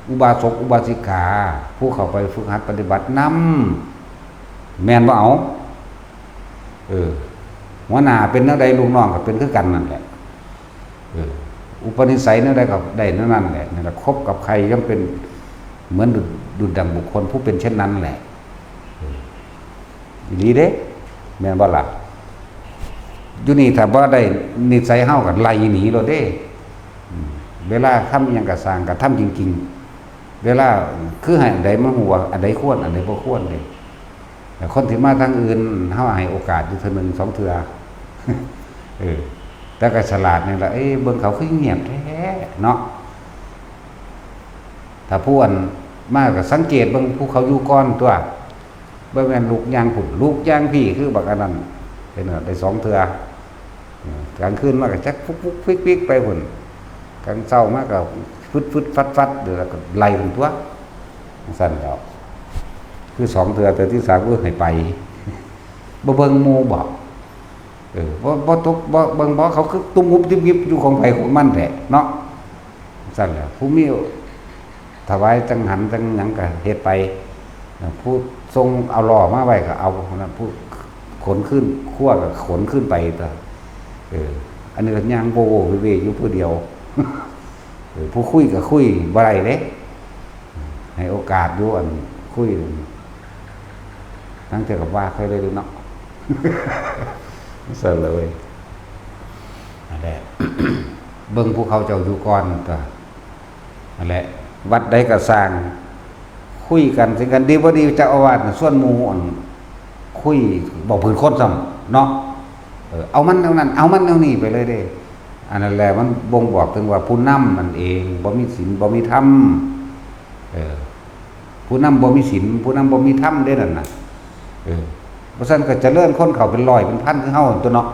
Speaker 1: อุบาสกอุบาสิกาผู้เข้าไปฝึกหัดปฏิบัตินำแม่นบ่เอาหัวหน้าเป็นแนวใดลูกน้องก็เป็นคือกันนั่นแหละอุปนิสัยแนวใดก็ได้นั่นแหละนั่นแหละคบกับใครย่อมเป็นเหมือนดุจดั่งบุคคลผู้เป็นเช่นนั้นแหละดีเด้แม่นบ่ล่ะอยู่นี่ถ้าบ่ได้นิสัยเฮาก็ไล่หนีโลดเด้เวลาทำหยังก็สร้างก็ทำจริงๆเวลาคือให้อันใดมาฮู้ว่าอันใดควรอันใดบ่ควรเด้แต่คนที่มาทางอื่นเฮาให้โอกาสอยู่เทื่อนึง2เทื่อแต่ก็ฉลาดนี่ล่ะเบิ่งเขาคือเงียบแท้เนาะถ้าผู้อันมากก็สังเกตเบิ่งผู้เขาอยู่ก่อนตัวบ่แม่นลูกย่างผุ่นลูกย่างพี่คือบักอันนั้นเป็นได้2เทื่อกลางคืนมาก็จักฟุกๆฟิกๆไปพุ่นกลางเช้ามาก็ฟึดๆฟัดๆเดี๋ยวก็ไล่พุ่นตัวสั่นแล้วคือ2เทื่อแต่ที่3ก็ให้ไปบ่เบิ่งหมู่บ่บ่ตกบ่เบิ่งบ่เขาคือตุ้มหุบยิบๆอยู่ของไผของมันแท้เนาะสั่นแหละผู้มีถวายจังหันจังหยังก็เฮ็ดไปผู้ทรงเอาล้อมาไว้ก็เอานะผู้ขนขึ้นขั้วก็ขนขึ้นไปตัวอันนี้ก็ย่างโบเวอยู่ผู้เดียวผู้คุยก็คุยบ่ได้เด้ให้โอกาสอยู่อันคุยทั้งเท่ากับว่าเคยได้ดูเนาะเสร็จเลยนั่นแหละเบิ่งภูเขาเจ้าอยู่ก่อนตัวนั่นแหละวัดใดก็สร้างคุยกันสิกันดีบ่ดีเจ้าอาวาสส่วนหมู่คุยบอกพื้นคนซ้ำเนาะเอามันเท่านั้นเอามันเท่านี้ไปเลยเด้อันนั้นแหละมันบ่งบอกถึงว่าผู้นำมันเองบ่มีศีลบ่มีธรรมผู้นำบ่มีศีลผู้นำบ่มีธรรมเด้นั่นน่ะเพราะฉะนั้นก็เจริญคนเขาเป็นร้อยเป็นพันคือเฮาตัวเนาะ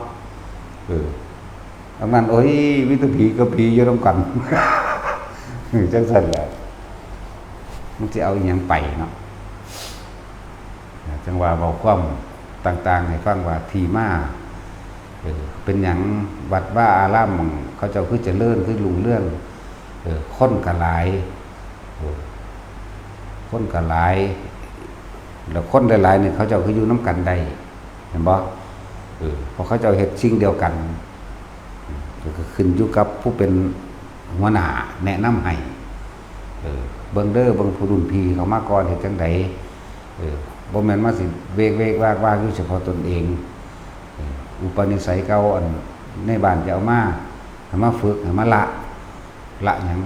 Speaker 1: ดังนั้นโอ้ยวิตผีกับผีอยู่นำกันจังซั่นแหละมันสิเอาอีหยังไปเนาะจังว่าเว้าความต่างๆให้ฟังว่าที่มาเป็นหยังวัดว่าอารามเขาเจ้าคือเจริญคือรุ่งเรืองคนก็หลายคนก็หลายแล้วคนหลายๆนี่เขาเจ้าคืออยู่นำกันได้เห็นบ่เพราะเขาเจ้าเฮ็ดสิ่งเดียวกันก็ขึ้นอยู่กับผู้เป็นหัวหน้าแนะนำให้เบิ่งเด้อเบิ่งผู้รุ่นพี่เขามาก่อนเฮ็ดจังไดบ่แม่นมาสิเวกๆวากๆอยู่เฉพาะตนเองอุปนิสัยเก่าอันในบ้านจะเอามาให้มาฝึกให้มาละหยัง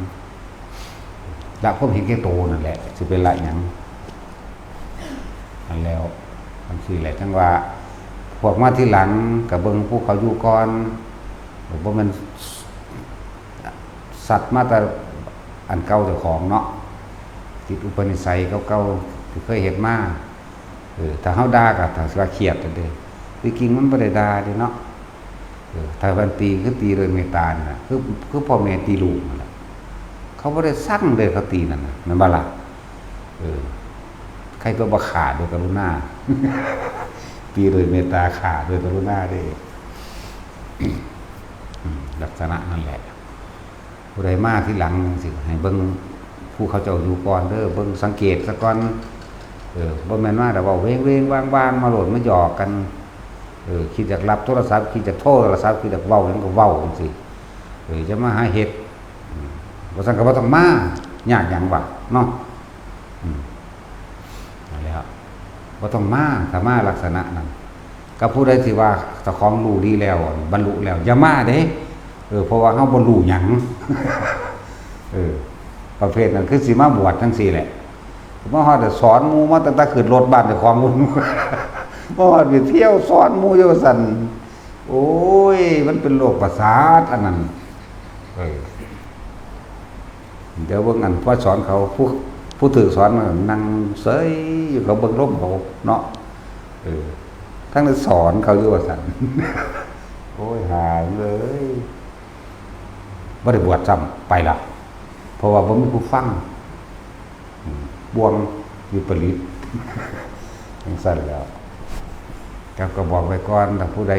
Speaker 1: ละความเห็นแก่โตนั่นแหละสิเป็นละหยังอันแล้วมันสิแหละจังว่าพวกมาที่หลังก็เบิ่งผู้เขาอยู่ก่อนบ่แม่นสัตว์มาแต่อันเก่าเจ้าของเนาะติดอุปนิสัยเก่าๆที่เคยเฮ็ดมาถ้าเฮาด่าก็ถ้าว่าเครียดเด้จริงๆมันบ่ได้ด่าเด้เนาะถ้าเพิ่นตีคือตีโดยเมตตาน่ะคือพ่อแม่ตีลูกนั่นแหละเขาบ่ได้สั่งเลยเขาตีนั่นน่ะแม่นบ่ล่ะใครก็บ่ขาดโดยกรุณาตีโดยเมตตาขาโดยกรุณาเด้ลักษณะนั่นแหละผู้ใดมาที่หลังสิให้เบิ่งผู้เขาเจ้าอยู่ก่อนเด้อเบิ่งสังเกตซะก่อนบ่แม่นว่าแต่ว่าเว้งๆว่างๆมาโหลดมาหยอกกัน คิดจากรับโทรศัพท์คิดจากโทรศัพท์คิดจากเว้าหยังก็เว้าจังซี่จะมาหาเฮ็ดบ่ซั่นก็บ่ต้องมายากหยังวะเนาะนั่นแหละบ่ต้องมาถ้ามาลักษณะนั้นก็ผู้ใดที่ว่าเจ้าของรู้ดีแล้วบรรลุแล้วอย่ามาเด้เพราะว่าเฮาบ่รู้หยังประเภทนั้นคือสิมาบวชจังซี่แหละมาฮอดสอนหมู่มาตั้งแต่ขึ้นรถบ้านเจ้าของพุ่นมาฮอดไปเที่ยวสอนหมู่อยู่ซั่นโอ้ยมันเป็นโรคประสาทอันนั้นเดี๋ยวเบิ่งอันพอสอนเขาผู้ถือสอนมันนั่งเสยอยู่เขาเบิ่งร่มเขาเนาะทั้งนั้นสอนเขาอยู่ว่าซั่นโอ้ยหาเลยบ่ได้บวชซ้ำไปล่ะเพราะว่าบ่มีผู้ฟังบวงวิปริตจังซั่นแล้วก็บอกไว้ก่อนถ้าผู้ใด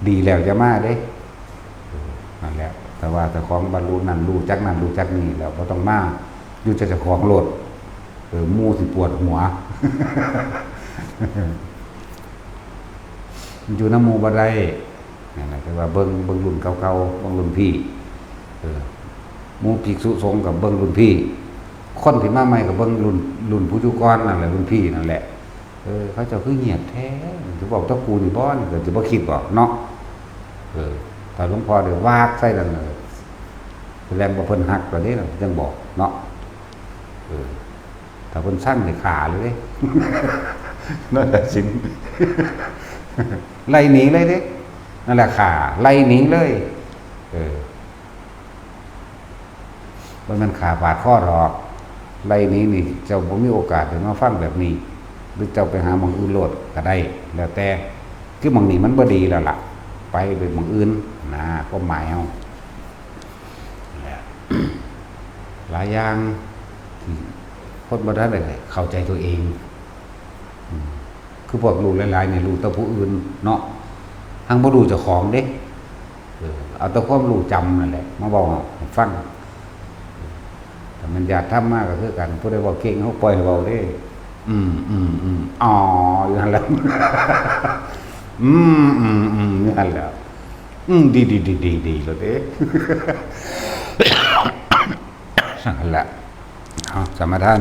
Speaker 1: ดีแล้วจะมาเด้นั่นแหละแต่ว่าแต่ของบรรลุนั่นรู้จักนั่นรู้จักนี่แล้วบ่ต้องมาอยู่จะเจ้าของโลดหมู่สิปวดหัวอยู่นำหมู่บ่ได้นั่นแหละแต่ว่าเบิ่งรุ่นเก่าๆเบิ่งรุ่นพี่หมู่ภิกษุสงฆ์กับเบิ่งรุ่นพี่คนที่มาใหม่กับเบิ่งรุ่นผู้อยู่ก่อนนั่นแหละรุ่นพี่นั่นแหละเขาเจ้าคือเงียบแท้สิบอกตะกูนี่บ่นี่ก็สิบ่คิดบ่เนาะถ้าหลวงพ่อได้วากใส่นั่นแสดงว่าเพิ่นฮักกว่านี้ล่ะจังบอกเนาะถ้าเพิ่นสั่งให้ขาเลยเด้นั่นแหละสินไล่หนีเลยเด้นั่นแหละขาไล่หนีเลยมันขาปาดข้อหรอกไล่หนีนี่เจ้าบ่มีโอกาสได้มาฟังแบบนี้หรือเจ้าไปหาหม่องอื่นโลดก็ได้แล้วแต่คือหม่องนี้มันบ่ดีแล้วล่ะไปเป็นหม่องอื่นนะความหมายเฮาหลายอย่างคนบ่ทันได้เข้าใจตัวเองคือพวกรู้หลายๆนี่รู้แต่ผู้อื่นเนาะทั้งบ่รู้เจ้าของเด้เอาแต่ความรู้จำนั่นแหละมาเว้าให้ฟังแต่มันอยากทำมากก็คือกันผู้ใดเว้าเก่งเฮาปล่อยให้เว้าเด้อ๋ออยู่นั่นแหละอยู่นั่นแหละดีแล้วเด้สั่งแหละเอาสมาทาน